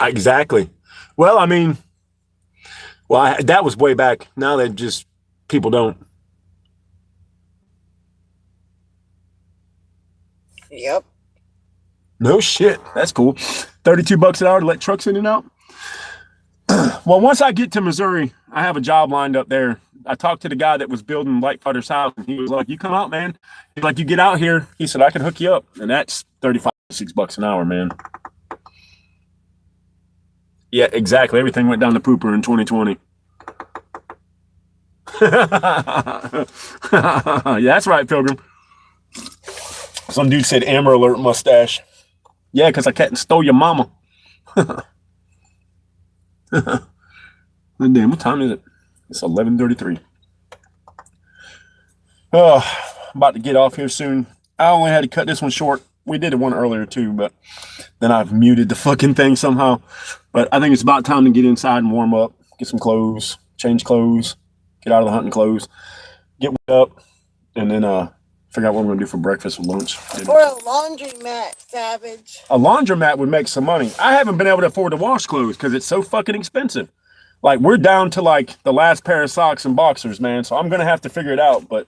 Exactly. Well, I mean, that was way back. Now they just, people don't. Yep. No shit. That's cool. $32 an hour to let trucks in and out. Well, once I get to Missouri, I have a job lined up there. I talked to the guy that was building Lightfutter's house, and he was like, "You come out, man." He's like, "You get out here." He said, "I can hook you up," and that's $35 an hour, man. Yeah, exactly. Everything went down the pooper in 2020. Yeah, that's right, Pilgrim. Some dude said Amber Alert mustache. Yeah, because I can't stole your mama. Damn, what time is it? It's 11:33. Oh, I'm about to get off here soon. I only had to cut this one short. We did one earlier too, but then I've muted the fucking thing somehow. But I think it's about time to get inside and warm up, get some clothes, change clothes, get out of the hunting clothes, get up, and then figure out what we're gonna do for breakfast or lunch. Or a laundromat, savage. A laundromat would make some money. I haven't been able to afford to wash clothes because it's so fucking expensive. Like, we're down to like the last pair of socks and boxers, man. So I'm gonna have to figure it out. But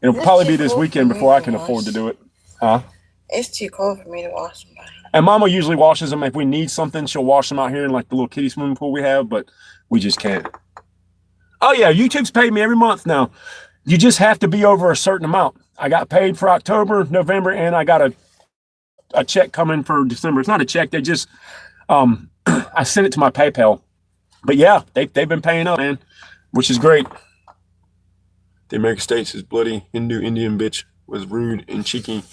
it'll probably be this weekend before I can afford to do it. Huh? It's too cold for me to wash them. And Mama usually washes them. If we need something, she'll wash them out here in like the little kiddie swimming pool we have. But we just can't. Oh yeah, YouTube's paid me every month now. You just have to be over a certain amount. I got paid for October, November, and I got a check coming for December. It's not a check. They just, I sent it to my PayPal. But yeah, they've been paying up, man, which is great. The American States is bloody Hindu Indian bitch was rude and cheeky.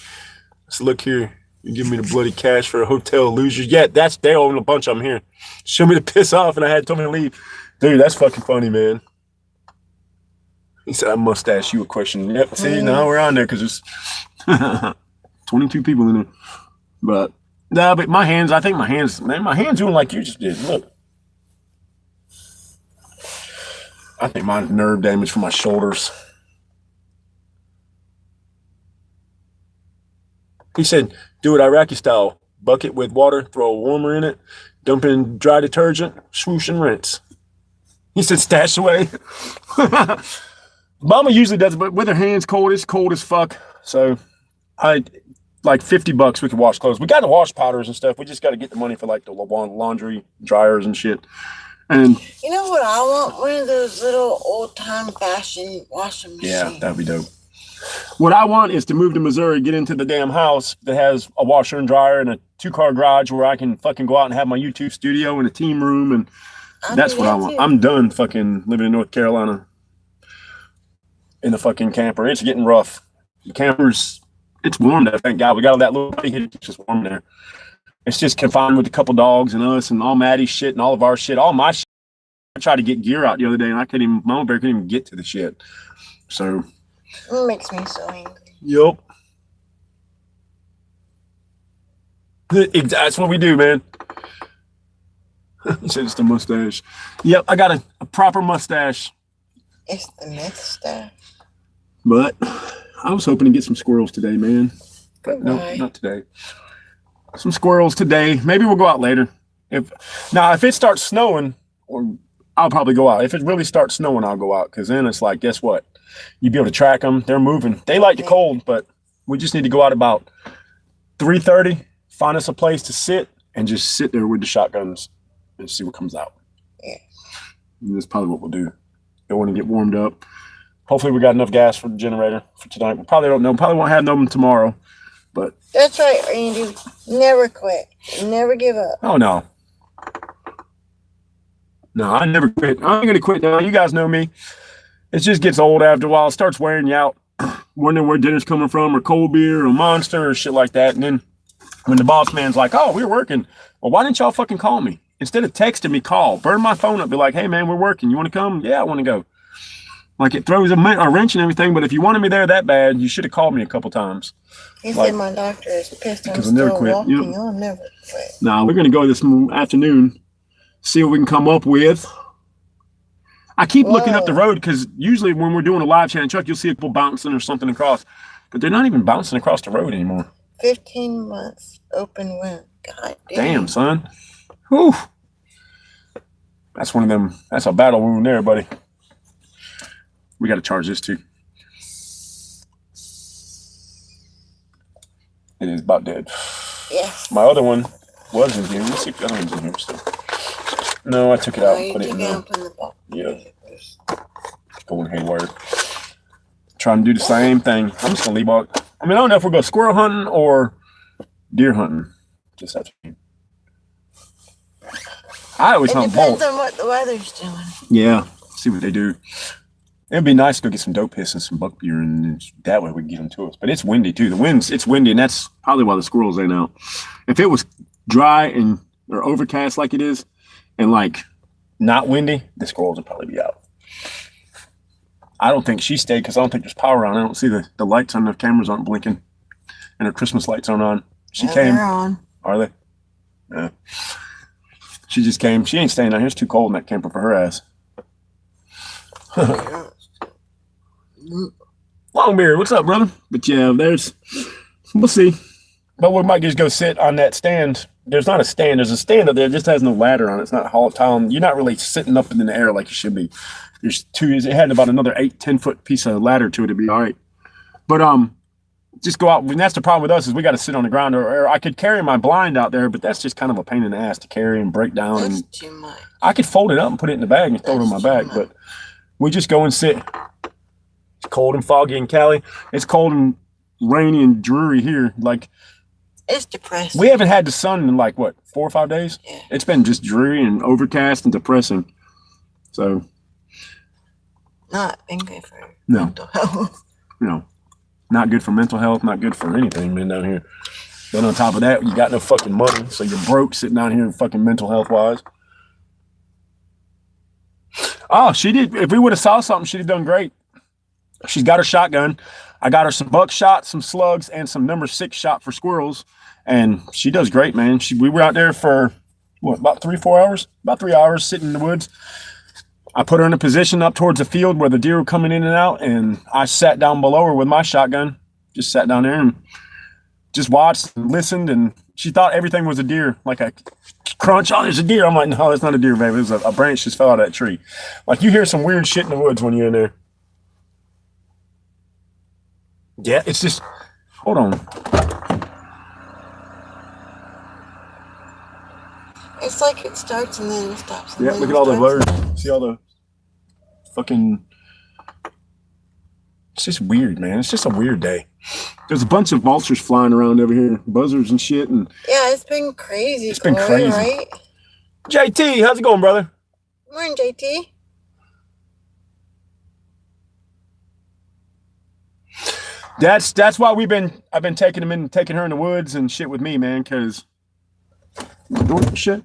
Let's look here. You give me the bloody cash for a hotel loser. Yeah, they own a bunch of them here. Show me the piss off, and I had told me to leave. Dude, that's fucking funny, man. He said, "I must ask you a question." Yep. See, now we're on there because there's 22 people in there. But no, but my hands, I think my hands doing like you just did. Look. I think mine's nerve damage from my shoulders. He said, "Do it Iraqi style. Bucket with water, throw a warmer in it, dump in dry detergent, swoosh and rinse." He said, "Stash away." Mama usually does it, but with her hands cold, it's cold as fuck. So like $50, we could wash clothes. We got the wash powders and stuff. We just got to get the money for like the laundry dryers and shit. And you know what I want? One of those little old time fashioned washing machines. Yeah, that'd be dope. What I want is to move to Missouri, get into the damn house that has a washer and dryer and a 2-car garage where I can fucking go out and have my YouTube studio and a team room, and that's what I want. I'm done fucking living in North Carolina in the fucking camper. It's getting rough. The campers, it's warm there. Thank God we got all that little thing. It's just warm there. It's just confined with a couple dogs and us and all Maddie's shit and all of our shit, all my shit. I tried to get gear out the other day and Mama Bear couldn't even get to the shit. So it makes me so angry. Yup. That's what we do, man. He said it's the mustache. Yep, I got a proper mustache. It's the mustache. But I was hoping to get some squirrels today, man. But no, not today. Some squirrels today. Maybe we'll go out later. If it starts snowing, I'll probably go out. If it really starts snowing, I'll go out. Because then it's like, guess what? You'd be able to track them. They're moving. They like the cold, but we just need to go out about 3:30, find us a place to sit, and just sit there with the shotguns and see what comes out. Yeah. And that's probably what we'll do. Go in and get warmed up. Hopefully we got enough gas for the generator for tonight. We probably don't know. Probably won't have them tomorrow. But that's right, Randy. Never quit. Never give up. Oh, no. No, I never quit. I ain't going to quit now. You guys know me. It just gets old after a while. It starts wearing you out. Wondering where dinner's coming from, or cold beer, or Monster, or shit like that. And then when the boss man's like, oh, we're working. Well, why didn't y'all fucking call me? Instead of texting me, call. Burn my phone up. Be like, hey, man, we're working. You want to come? Yeah, I want to go. Like, it throws a wrench and everything, but if you wanted me there that bad, you should have called me a couple times. He said my doctor is pissed. I'm still walking. Yep. I'll never quit. Now, we're going to go this afternoon, see what we can come up with. I keep looking up the road because usually when we're doing a live chat truck, you'll see people bouncing or something across. But they're not even bouncing across the road anymore. 15 months open wind. God damn, son. Whew. That's one of them. That's a battle wound there, buddy. We got to charge this too. It is about dead. Yes. My other one was in here. Let's see if the other one's in here still. No, I took it out and put it in there. Yeah. Going haywire. Trying to do the same thing. I'm just going to leave all. I mean, I don't know if we're going squirrel hunting or deer hunting. Just have to. I always hunt both. It depends on what the weather's doing. Yeah. See what they do. It'd be nice to go get some dope piss and some buck beer, and that way we can get them to us. But it's windy too. It's windy, and that's probably why the squirrels ain't out. If it was dry and or overcast like it is, and like not windy, the squirrels would probably be out. I don't think she stayed because I don't think there's power on. I don't see the lights on. The cameras aren't blinking, and her Christmas lights aren't on. She came. They're on. Are they? Yeah. She just came. She ain't staying out here. It's too cold in that camper for her ass. Longbeard, what's up, brother? But yeah, we'll see. But we might just go sit on that stand. There's not a stand. There's a stand up there. It just has no ladder on it. It's not horizontal. You're not really sitting up in the air like you should be. There's two. It had about another 8-10 foot piece of ladder to it to be all right. But just go out. And that's the problem with us is we got to sit on the ground. Or I could carry my blind out there, but that's just kind of a pain in the ass to carry and break down. That's and too much. I could fold it up and put it in the bag and throw it on my back, but we just go and sit. It's cold and foggy in Cali. It's cold and rainy and dreary here. Like, it's depressing. We haven't had the sun in like what, 4 or 5 days? Yeah. It's been just dreary and overcast and depressing. So not been good for mental health. No. Not good for mental health, not good for anything, man, down here. Then on top of that, you got no fucking money, so you're broke sitting down here fucking mental health wise. Oh, she did. If we would have saw something, she'd have done great. She's got her shotgun. I got her some buckshot, some slugs, and some number 6 shot for squirrels. And she does great, man. We were out there for, about 3-4 hours? About 3 hours sitting in the woods. I put her in a position up towards the field where the deer were coming in and out, and I sat down below her with my shotgun. Just sat down there and just watched and listened, and she thought everything was a deer. Like a crunch, oh, there's a deer. I'm like, no, it's not a deer, baby. It was a branch just fell out of that tree. Like, you hear some weird shit in the woods when you're in there. Yeah, it's just, hold on. It's like it starts and then it stops. Yeah, look at all the birds. See all the fucking... It's just weird, man. It's just a weird day. There's a bunch of vultures flying around over here, buzzards and shit. And yeah, it's been crazy. It's been crazy, right? JT, how's it going, brother? Morning, JT. That's why I've been taking her in the woods and shit with me, man, because shit.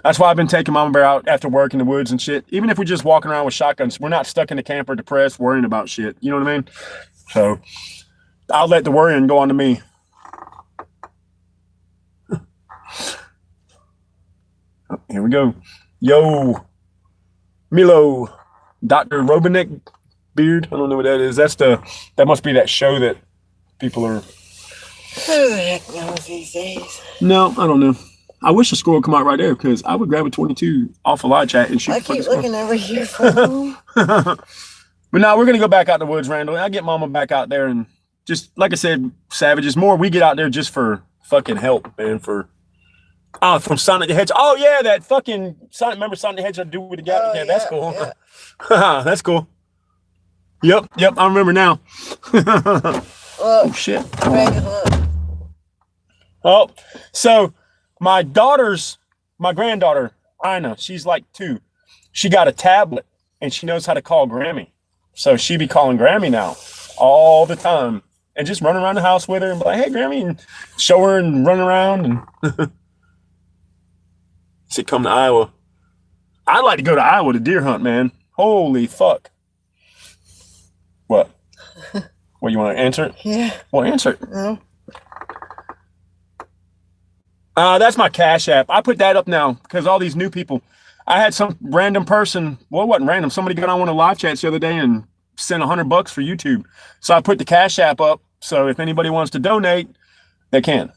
That's why I've been taking Mama Bear out after work in the woods and shit. Even if we're just walking around with shotguns, we're not stuck in the camper depressed, worrying about shit. You know what I mean? So I'll let the worrying go on to me. Oh, here we go. Yo, Milo, Dr. Robinek Beard. I don't know what that is. That must be that show that people are. Who the heck knows these days? No, I don't know. I wish a squirrel would come out right there because I would grab a 22 off a live chat and shoot. I keep looking over here for them. But now we're gonna go back out in the woods, Randall. I get Mama back out there and just like I said, Savages. More we get out there just for fucking help, man. From Sonic the Hedgehog. Oh yeah, that fucking Sonic. Remember Sonic the Hedgehog do with the guy? Yeah, that's cool. Yeah. That's cool. Yep. I remember now. Look, oh shit. Look. Oh, so my granddaughter, Ina, she's like 2. She got a tablet and she knows how to call Grammy. So she be calling Grammy now all the time and just run around the house with her and be like, hey, Grammy, and show her and run around. And she come to Iowa. I'd like to go to Iowa to deer hunt, man. Holy fuck. What? What, you want to answer it? Yeah. Well, answer it. No. That's my Cash App. I put that up now because all these new people. I had some random person. Well, it wasn't random. Somebody got on one of the live chats the other day and sent $100 for YouTube. So I put the Cash App up. So if anybody wants to donate, they can.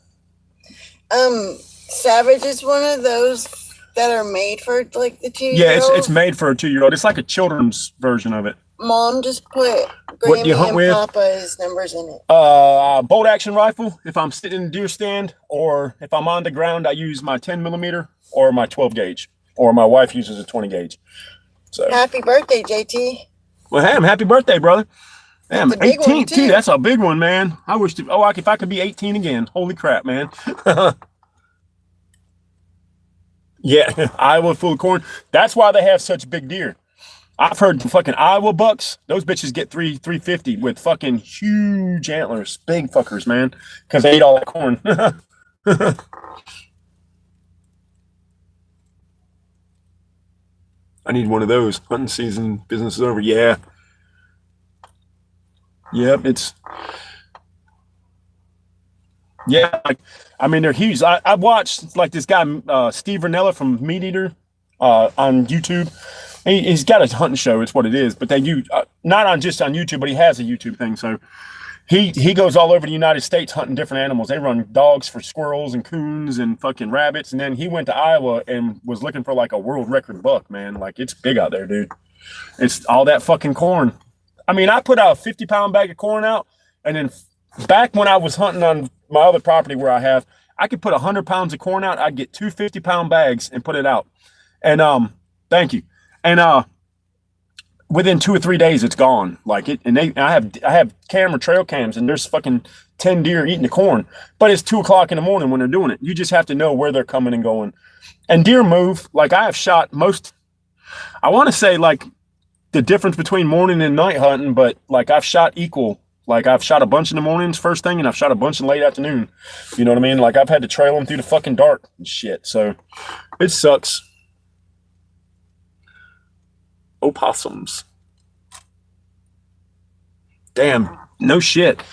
Savage is one of those that are made for like the 2-year-old. Yeah, it's made for a 2-year-old. It's like a children's version of it. Mom just put Grammy and Papa's numbers in it. Bolt action rifle, if I'm sitting in a deer stand, or if I'm on the ground, I use my 10mm or my 12 gauge, or my wife uses a 20 gauge. So happy birthday, JT. Well, hey, happy birthday, brother. Damn, 18 too. That's a big one, man. I wish if I could be 18 again. Holy crap, man. Yeah, Iowa full of corn. That's why they have such big deer. I've heard the fucking Iowa bucks, those bitches get 350 with fucking huge antlers. Big fuckers, man. Because they eat all that corn. I need one of those. Hunting season, business is over. Yeah. Yep, yeah, I mean, they're huge. I watched like this guy, Steve Ranella from Meat Eater on YouTube. He's got a hunting show. It's what it is. But they do not just on YouTube, but he has a YouTube thing. So he goes all over the United States hunting different animals. They run dogs for squirrels and coons and fucking rabbits. And then he went to Iowa and was looking for like a world record buck, man. Like it's big out there, dude. It's all that fucking corn. I mean, I put out a 50-pound bag of corn out, and then back when I was hunting on my other property where I could put 100 pounds of corn out. I'd get 2 50-pound bags and put it out. And thank you. And within 2 or 3 days, it's gone. Like it, and I have trail cams, and there's fucking 10 deer eating the corn. But it's 2 o'clock in the morning when they're doing it. You just have to know where they're coming and going. And deer move. Like I have shot most. I want to say like the difference between morning and night hunting, but like I've shot equal. Like I've shot a bunch in the mornings first thing, and I've shot a bunch in late afternoon. You know what I mean? Like I've had to trail them through the fucking dark and shit. So it sucks. Opossums. Damn, no shit.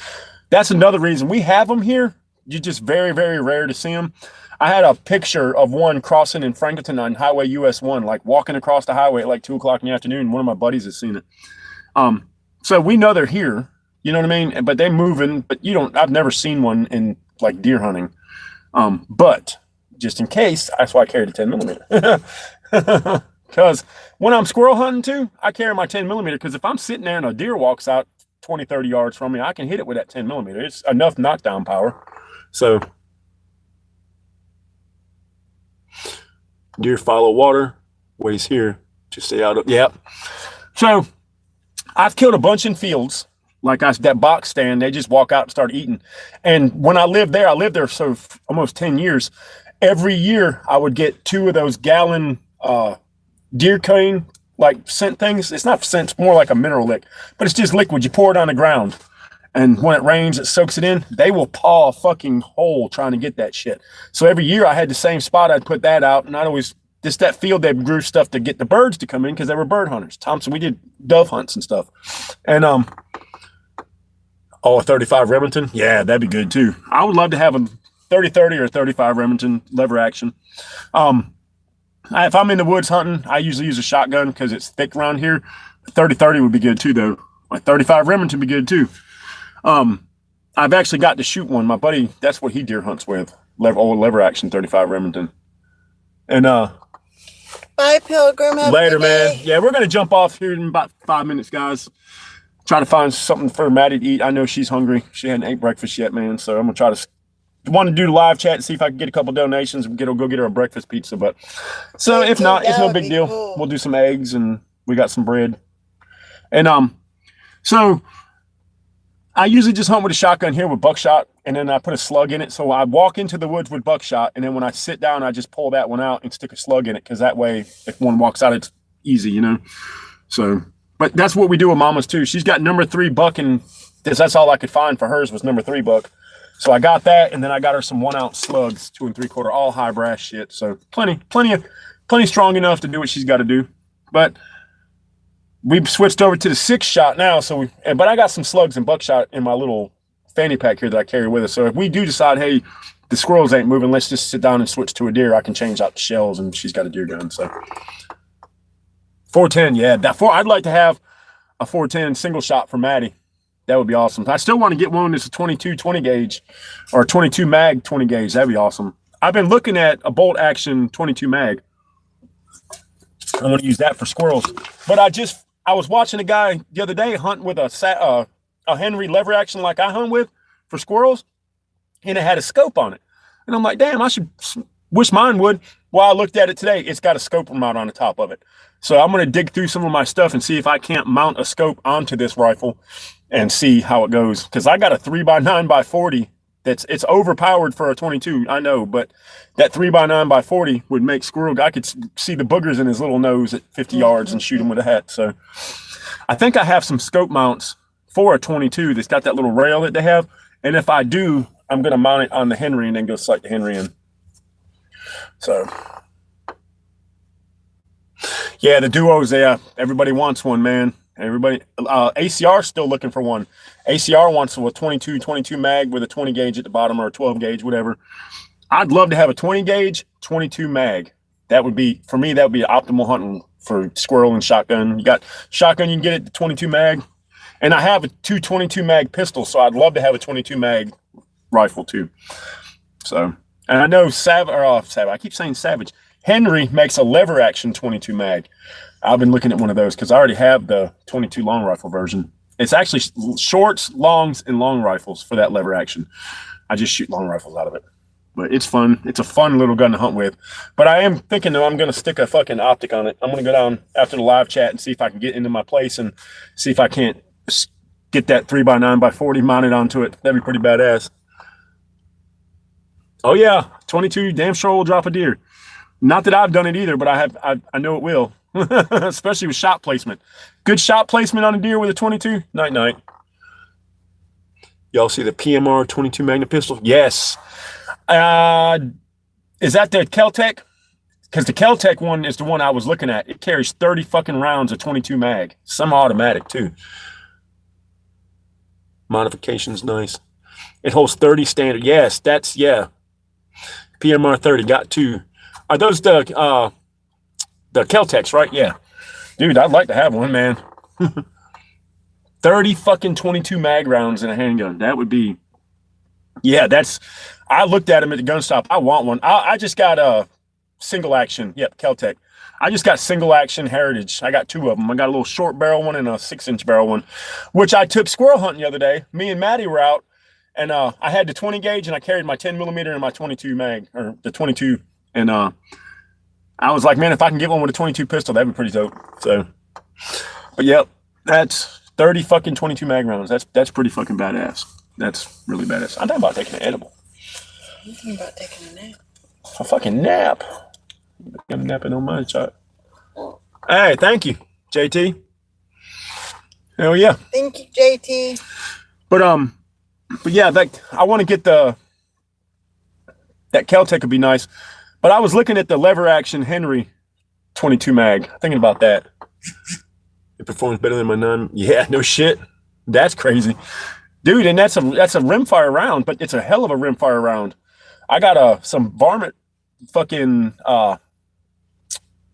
That's another reason we have them here. You're just very, very rare to see them. I had a picture of one crossing in Franklinton on Highway US 1, like walking across the highway at like 2 o'clock in the afternoon. One of my buddies has seen it. So we know they're here. You know what I mean? But they're moving. But I've never seen one in like deer hunting. But just in case, that's why I carry the 10mm. Because when I'm squirrel hunting too, I carry my 10mm. Because if I'm sitting there and a deer walks out 20, 30 yards from me, I can hit it with that 10mm. It's enough knockdown power. So Deer follow water. Ways here to stay out of. Yep. So I've killed a bunch in fields. Like that box stand, they just walk out and start eating. And when I lived there so almost 10 years. Every year I would get 2 of those gallon deer cane like scent things. It's not scent, it's more like a mineral lick, but it's just liquid. You pour it on the ground. And when it rains, it soaks it in. They will paw a fucking hole trying to get that shit. So every year I had the same spot. I'd put that out, and I'd always just that field they grew stuff to get the birds to come in because they were bird hunters. Thompson, we did dove hunts and stuff. And a 35 Remington, yeah, that'd be good too. I would love to have a 30-30 or 35 Remington lever action. If I'm in the woods hunting, I usually use a shotgun because it's thick around here. 30-30 would be good too, though. Like 35 Remington would be good too. I've actually got to shoot one. My buddy, that's what he deer hunts with. Old lever action 35 Remington. And bye, Pilgrim. Have later, man. Yeah, we're gonna jump off here in about 5 minutes, guys. Try to find something for Maddie to eat. I know she's hungry. She hadn't ate breakfast yet, man. So I'm gonna try to want to do the live chat and see if I can get a couple donations and go get her a breakfast pizza. But so if not, it's no big deal. Cool. We'll do some eggs and we got some bread. And so I usually just hunt with a shotgun here with buckshot, and then I put a slug in it. So I walk into the woods with buckshot, and then when I sit down, I just pull that one out and stick a slug in it, because that way, if one walks out, it's easy, you know? So, but that's what we do with Mama's too. She's got number 3 buck, and that's all I could find for hers was number 3 buck. So I got that, and then I got her some 1 ounce slugs, 2 3/4, all high brass shit. So plenty strong enough to do what she's got to do. But we've switched over to the 6 shot now. But I got some slugs and buckshot in my little fanny pack here that I carry with us. So if we do decide, hey, the squirrels ain't moving, let's just sit down and switch to a deer, I can change out the shells, and she's got a deer gun. So 410, yeah, I'd like to have a 410 single shot for Maddie. That would be awesome. I still want to get one that's a 22 20 gauge or 22 mag 20 gauge. That'd be awesome. I've been looking at a bolt action 22 mag. I want to use that for squirrels. But I was watching a guy the other day hunting with a Henry lever action like I hunt with for squirrels, and it had a scope on it. And I'm like, damn, I should wish mine would. Well, I looked at it today. It's got a scope mount on the top of it. So I'm going to dig through some of my stuff and see if I can't mount a scope onto this rifle and see how it goes. Because I got a 3x9x40 it's overpowered for a 22, I know, but that 3x9x40 would make squirrel. I could see the boogers in his little nose at 50 yards and shoot him with a hat. So I think I have some scope mounts for a 22 that's got that little rail that they have. And if I do, I'm going to mount it on the Henry and then go sight the Henry in. So yeah, the duos there. Everybody wants one, man. Everybody, ACR still looking for one. ACR wants a 22 mag with a 20 gauge at the bottom, or a 12 gauge, whatever. I'd love to have a 20 gauge, 22 mag. That would be, for me, that would be optimal hunting for squirrel and shotgun. You got shotgun, you can get it to 22 mag. And I have a 22 mag pistol, so I'd love to have a 22 mag rifle too. So, and I know I keep saying Savage. Henry makes a lever action 22 mag. I've been looking at one of those because I already have the 22 long rifle version. It's actually shorts, longs, and long rifles for that lever action. I just shoot long rifles out of it. But it's fun. It's a fun little gun to hunt with. But I am thinking, though, I'm going to stick a fucking optic on it. I'm going to go down after the live chat and see if I can get into my place and see if I can't get that 3x9x40 mounted onto it. That'd be pretty badass. Oh, yeah. 22 damn sure will drop a deer. Not that I've done it either, but I know it will. Especially with shot placement. Good shot placement on a deer with a 22. Night. Y'all see the PMR 22 Magna pistol? Yes. Is that the Kel-Tec? Because the Kel-Tec one is the one I was looking at. It carries 30 fucking rounds of 22 mag. Some automatic too. Modification's nice. It holds 30 standard. Yes, yeah. PMR 30 got 2. Are those the Kel-Tecs, right? Yeah. Dude, I'd like to have one, man. 30 fucking 22 mag rounds in a handgun. That would be, yeah, I looked at them at the gun stop. I want one. I just got a single action. Yep, Kel-Tec. I just got single action Heritage. I got 2 of them. I got a little short barrel one and a 6-inch barrel one, which I took squirrel hunting the other day. Me and Maddie were out, and I had the 20 gauge and I carried my 10 millimeter and my 22 mag, or the 22. And I was like, man, if I can get one with a 22 pistol, that'd be pretty dope. So, but yep, that's 30 fucking 22 mag rounds. That's pretty fucking badass. That's really badass. I'm thinking about taking an edible. I'm thinking about taking a nap. A fucking nap. I'm napping on my shot. Hey, thank you, JT. Hell yeah. Thank you, JT. But yeah, I want to get that Kel-Tec would be nice. But I was looking at the lever action Henry 22 mag, thinking about that. It performs better than my 9. Yeah, no shit. That's crazy. Dude, and that's a rimfire round, but it's a hell of a rimfire round. I got some varmint fucking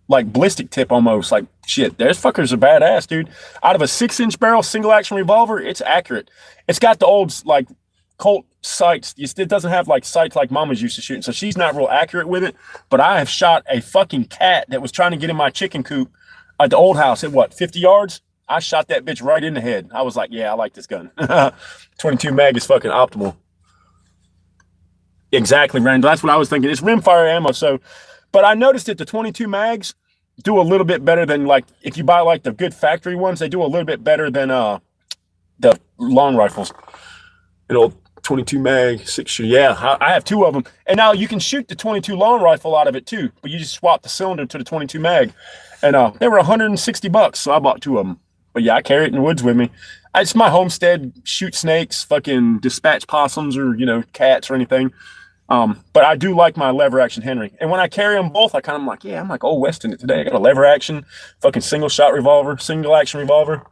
like ballistic tip almost. Like shit, those fuckers are badass, dude. Out of a 6-inch barrel single action revolver, it's accurate. It's got the old like Colt sights. It doesn't have like sights like Mama's used to shooting, so she's not real accurate with it. But I have shot a fucking cat that was trying to get in my chicken coop at the old house at what, 50 yards? I shot that bitch right in the head. I was like, yeah, I like this gun. 22 mag is fucking optimal. Exactly, Randall. That's what I was thinking. It's rimfire ammo. So, but I noticed that the 22 mags do a little bit better than like if you buy like the good factory ones. They do a little bit better than the long rifles. An old 22 mag 6-shooter. Yeah, I have 2 of them. And now you can shoot the 22 long rifle out of it too, but you just swap the cylinder to the 22 mag. And they were $160, so I bought 2 of them. But yeah, I carry it in the woods with me. It's my homestead. Shoot snakes, fucking dispatch possums, or cats or anything. But I do like my lever action Henry. And when I carry them both, I'm like old West in it today. I got a lever action, fucking single action revolver.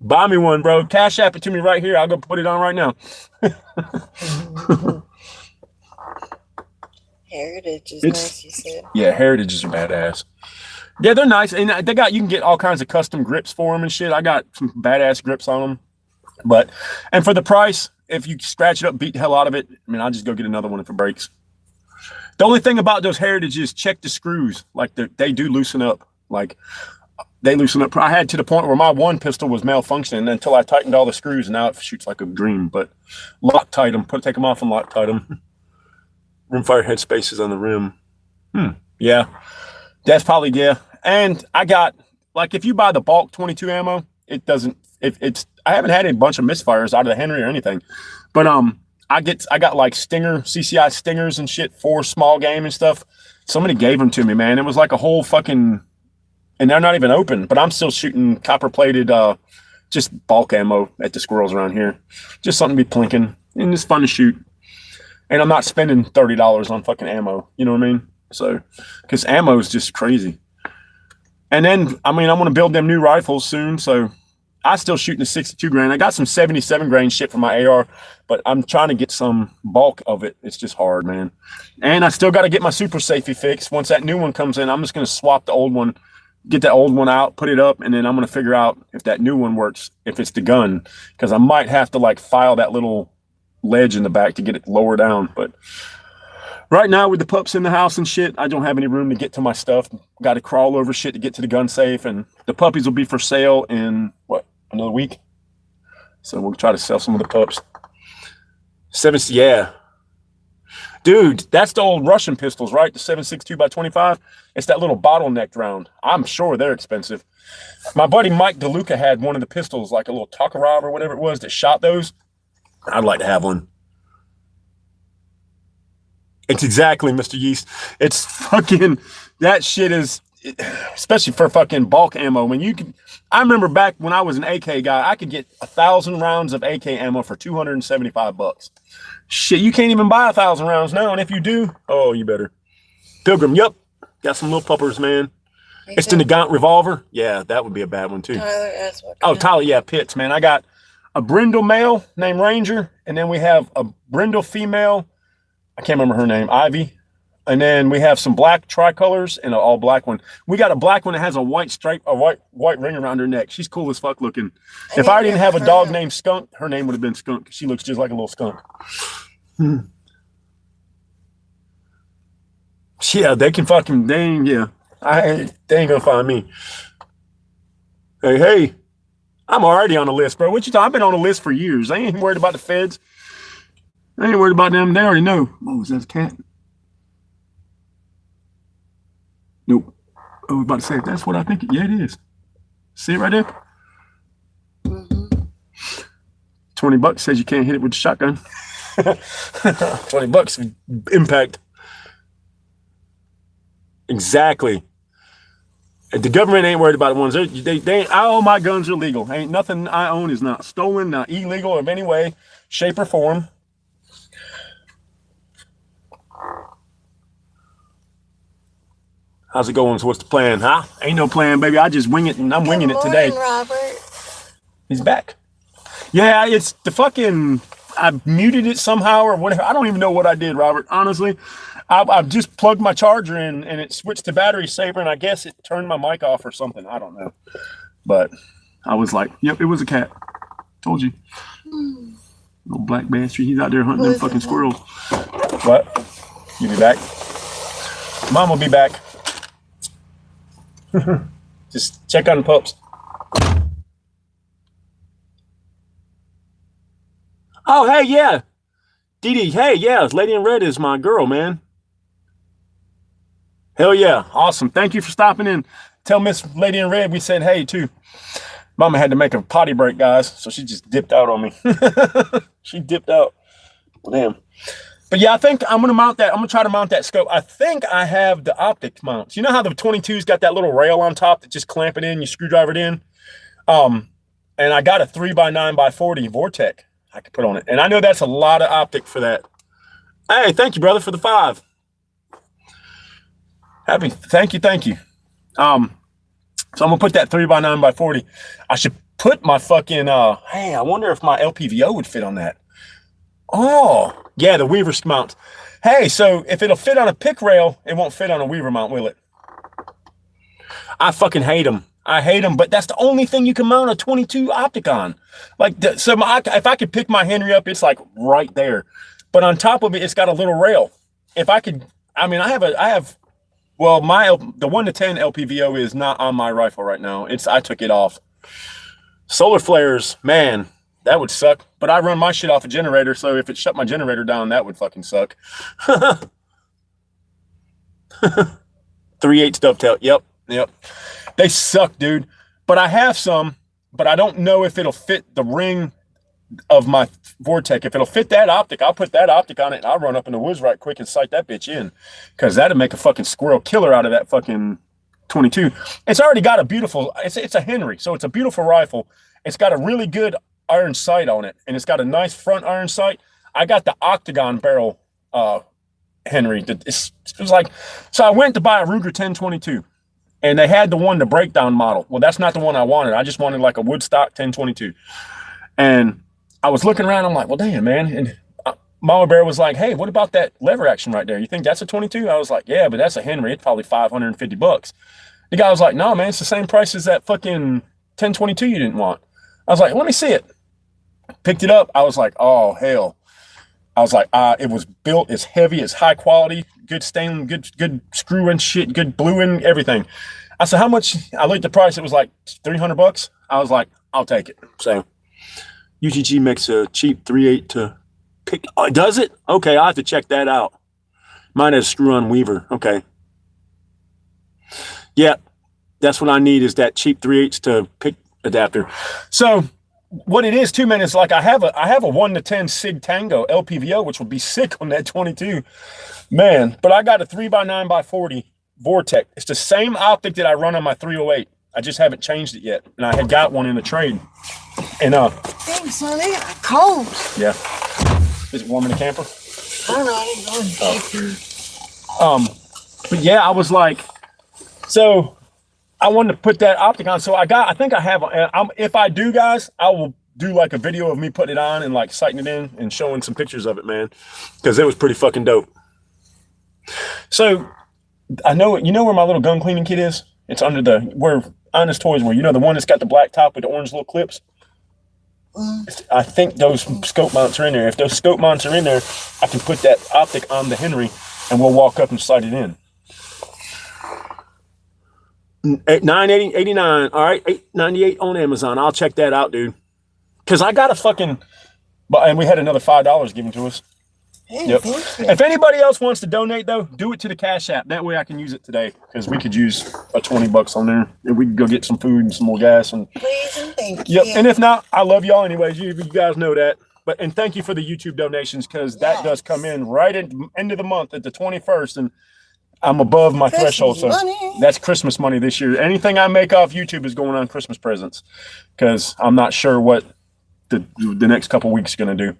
Buy me one, bro. Cash app it to me right here. I'll go put it on right now. Heritage is nice, you said. Yeah, Heritages are badass. Yeah, they're nice. And you can get all kinds of custom grips for them and shit. I got some badass grips on them. And for the price, if you scratch it up, beat the hell out of it, I mean, I'll just go get another one if it breaks. The only thing about those Heritages, check the screws. Like they do loosen up. Like they loosen up. I had to the point where my one pistol was malfunctioning until I tightened all the screws, and now it shoots like a dream. But Loctite them, take them off and Loctite them. Rimfire head spaces on the rim. Yeah, that's probably, yeah. And I got, like, if you buy the bulk 22 ammo, it doesn't. I haven't had a bunch of misfires out of the Henry or anything, but I got like CCI stingers and shit for small game and stuff. Somebody gave them to me, man. It was like a whole fucking, and they're not even open, but I'm still shooting copper plated, just bulk ammo at the squirrels around here. Just something to be plinking, and it's fun to shoot. And I'm not spending $30 on fucking ammo. You know what I mean? So, because ammo is just crazy. And then, I mean, I'm going to build them new rifles soon. So I still shooting the 62 grain. I got some 77 grain shit for my AR, but I'm trying to get some bulk of it. It's just hard, man. And I still got to get my super safety fixed. Once that new one comes in, I'm just going to swap the old one, get that old one out, put it up, and then I'm going to figure out if that new one works, if it's the gun, because I might have to like file that little ledge in the back to get it lower down. But right now, with the pups in the house and shit, I don't have any room to get to my stuff. Got to crawl over shit to get to the gun safe, and the puppies will be for sale in another week. So we'll try to sell some of the pups. Yeah, dude, that's the old Russian pistols, right? The 7.62x25. It's that little bottlenecked round. I'm sure they're expensive. My buddy Mike DeLuca had one of the pistols, like a little Tokarov or whatever it was, that shot those. I'd like to have one. It's exactly, Mr. Yeast. It's fucking, that shit is, especially for fucking bulk ammo. I remember back when I was an AK guy, I could get 1,000 rounds of AK ammo for $275. Shit, you can't even buy 1,000 rounds now. And if you do, oh, you better. Pilgrim, yep. Got some little puppers, man. It's the Nagant revolver. Yeah, that would be a bad one too. Tyler, yeah, Pitts, man. I got a brindle male named Ranger, and then we have a brindle female. I can't remember her name, Ivy. And then we have some black tricolors and an all black one. We got a black one that has a white stripe, a white ring around her neck. She's cool as fuck looking. If I didn't have a dog named Skunk, her name would have been Skunk. She looks just like a little skunk. Yeah, they can fucking, they ain't gonna find me. Hey, I'm already on the list, bro. What you talking? I've been on the list for years. I ain't worried about the feds. I ain't worried about them. They already know. Oh, is that a cat? Nope. I was about to say, that's what I think. Yeah, it is. See it right there? Mm-hmm. $20 says you can't hit it with the shotgun. $20 impact. Exactly. The government ain't worried about the ones. They all my guns are legal. Ain't nothing I own is not stolen, not illegal of any way, shape, or form. How's it going? So what's the plan, huh? Ain't no plan, baby. I just wing it, and I'm winging it today. Robert. He's back. Yeah, it's the fucking... I muted it somehow or whatever. I don't even know what I did, Robert. Honestly, I've just plugged my charger in and it switched to battery saver, and I guess it turned my mic off or something. I don't know. But I was like, yep, it was a cat. Told you. Little black bastard. He's out there hunting them fucking squirrels. What? You be back? Mom will be back. Just check on the pups. Oh, hey, yeah. Dee Dee, hey, yeah, Lady in Red is my girl, man. Hell yeah. Awesome. Thank you for stopping in. Tell Miss Lady in Red we said hey, too. Mama had to make a potty break, guys, so she just dipped out on me. She dipped out. Well, damn. But yeah, I think I'm going to mount that. I'm going to try to mount that scope. I think I have the optic mounts. You know how the 22's got that little rail on top that just clamp it in, you screwdriver it in? And I got a 3x9x40 Vortec I could put on it. And I know that's a lot of optic for that. Hey, thank you, brother, for the 5. Thank you. So I'm gonna put that 3x9x40. I should put my fucking hey, I wonder if my LPVO would fit on that. Oh, yeah, the Weaver mount. Hey, so if it'll fit on a pick rail, it won't fit on a Weaver mount, will it? I fucking hate them. I hate them, but that's the only thing you can mount a 22 optic on. Like, if I could pick my Henry up, it's like right there. But on top of it, it's got a little rail. If I could, I mean, well, the 1-10 LPVO is not on my rifle right now. I took it off. Solar flares, man, that would suck. But I run my shit off a generator, so if it shut my generator down, that would fucking suck. 3/8 dovetail. Yep. They suck, dude. But I have some, but I don't know if it'll fit the ring of my Vortec. If it'll fit that optic, I'll put that optic on it and I'll run up in the woods right quick and sight that bitch in. Because that'd make a fucking squirrel killer out of that fucking 22. It's already got a beautiful, it's a Henry, so it's a beautiful rifle. It's got a really good iron sight on it, and it's got a nice front iron sight. I got the octagon barrel Henry. It was like, so I went to buy a Ruger 1022. And they had the breakdown model. Well, that's not the one I wanted. I just wanted like a Woodstock 1022. And I was looking around. I'm like, well, damn, man. And Mama Bear was like, hey, what about that lever action right there? You think that's a 22? I was like, yeah, but that's a Henry. It's probably $550. The guy was like, no, man, it's the same price as that fucking 1022 you didn't want. I was like, let me see it. Picked it up. I was like, oh, hell. I was like, it was built, it's heavy, it's high quality, good stain, good screw and shit, good bluing, everything. I said, how much? I looked at the price, it was like $300. I was like, I'll take it. So UGG makes a cheap 3/8 to pick. Oh, does it? Okay, I'll have to check that out. Mine has screw-on Weaver. Okay. Yeah, that's what I need, is that cheap 3/8 to pick adapter. So what it is too, man, is like I have a 1-10 Sig Tango LPVO, which would be sick on that 22, man. But I got a 3x9x40 Vortec. It's the same optic that I run on my 308. I just haven't changed it yet, and I had got one in the trade. And thanks, honey. Cold. Yeah. Is it warm in the camper? I don't know. I didn't go in the camper. But yeah, I was like, so I wanted to put that optic on. So I think I have, if I do, guys, I will do like a video of me putting it on and like sighting it in and showing some pictures of it, man. Because it was pretty fucking dope. So I know, you know where my little gun cleaning kit is? It's under where Honest Toys were. You know, the one that's got the black top with the orange little clips? I think those scope mounts are in there. If those scope mounts are in there, I can put that optic on the Henry and we'll walk up and sight it in. 989. All right, $8.98 on Amazon. I'll check that out, dude. Because I got a fucking, and we had another $5 given to us. Hey, Yep. thank you. If anybody else wants to donate, though, do it to the Cash App. That way I can use it today because we could use a $20 on there and we could go get some food and some more gas. And please and thank yep. you. And if not, I love y'all anyways. You guys know that. And thank you for the YouTube donations because that does come in right at the end of the month at the 21st. And I'm above my threshold. So that's Christmas money this year. Anything I make off YouTube is going on Christmas presents because I'm not sure what the next couple weeks is going to do.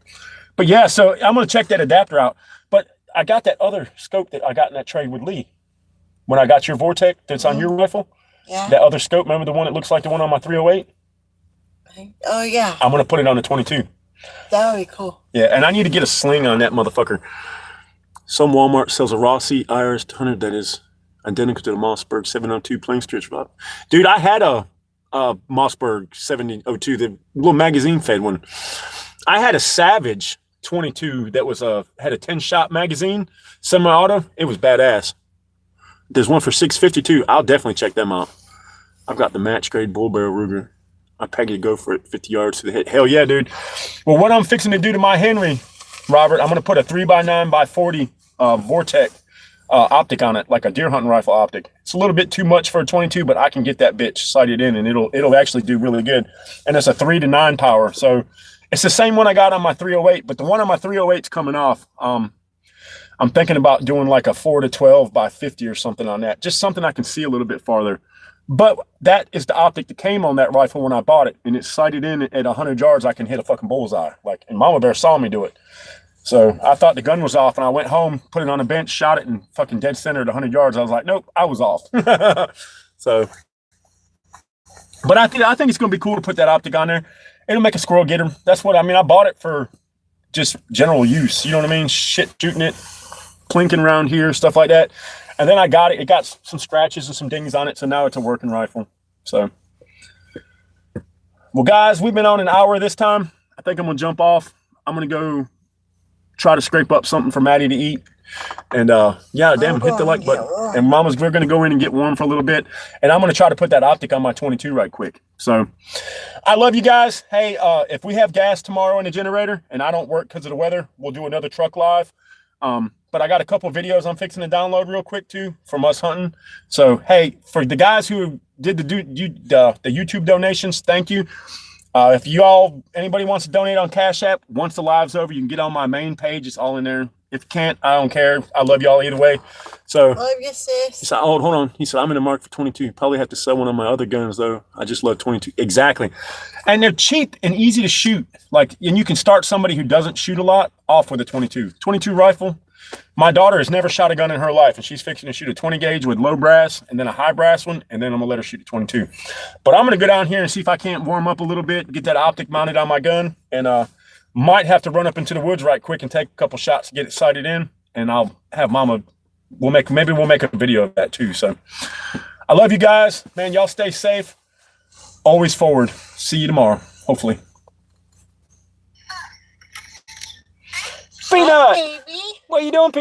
But yeah, so I'm going to check that adapter out. But I got that other scope that I got in that trade with Lee. When I got your Vortex that's on your rifle. Yeah. That other scope, remember the one that looks like the one on my 308? Oh, yeah. I'm going to put it on the 22. That would be cool. Yeah, and I need to get a sling on that motherfucker. Some Walmart sells a Rossi IRS 100 that is identical to the Mossberg 702 plain stretch. Dude, I had a Mossberg 702, the little magazine fed one. I had a Savage 22 that was had a 10-shot magazine, semi-auto. It was badass. There's one for $652. I'll definitely check them out. I've got the match grade bull barrel Ruger. I peg it to go for it 50 yards to the hit. Hell yeah, dude. Well, what I'm fixing to do to my Henry, Robert, I'm going to put a 3x9x40 Vortex optic on it, like a deer hunting rifle optic. It's a little bit too much for a 22, but I can get that bitch sighted in, and it'll actually do really good. And it's a 3 to 9 power, so it's the same one I got on my 308, but the one on my 308's coming off. I'm thinking about doing like a 4 to 12 by 50 or something on that, just something I can see a little bit farther. But that is the optic that came on that rifle when I bought it, and it's sighted in at 100 yards. I can hit a fucking bullseye, and Mama Bear saw me do it. So I thought the gun was off, and I went home, put it on a bench, shot it, and fucking dead center at 100 yards. I was like, nope, I was off. So, but I think it's going to be cool to put that optic on there. It'll make a squirrel get him. That's what I mean. I bought it for just general use. You know what I mean? Shit, shooting it, plinking around here, stuff like that. And then I got it. It got some scratches and some dings on it. So now it's a working rifle. So, well, guys, we've been on an hour this time. I think I'm going to jump off. I'm going to go try to scrape up something for Maddie to eat. And yeah, damn, hit the like button. And we're going to go in and get warm for a little bit. And I'm going to try to put that optic on my 22 right quick. So I love you guys. Hey, if we have gas tomorrow in the generator and I don't work because of the weather, we'll do another truck live. But I got a couple of videos I'm fixing to download real quick too from us hunting. So, hey, for the guys who did the YouTube donations, thank you. If anybody wants to donate on Cash App, once the live's over, you can get on my main page. It's all in there. If you can't, I don't care. I love y'all either way. So, love you, sis. He said, oh, hold on. He said, I'm in the market for 22. Probably have to sell one of my other guns, though. I just love 22. Exactly. And they're cheap and easy to shoot. And you can start somebody who doesn't shoot a lot off with a 22. 22 rifle. My daughter has never shot a gun in her life, and she's fixing to shoot a 20 gauge with low brass and then a high brass one, and then I'm going to let her shoot a 22. But I'm going to go down here and see if I can't warm up a little bit, get that optic mounted on my gun, and might have to run up into the woods right quick and take a couple shots to get it sighted in, and I'll have Mama, maybe we'll make a video of that too. So I love you guys. Man, y'all stay safe. Always forward. See you tomorrow, hopefully. Peanut! Hi, baby. What are you doing, Peanut?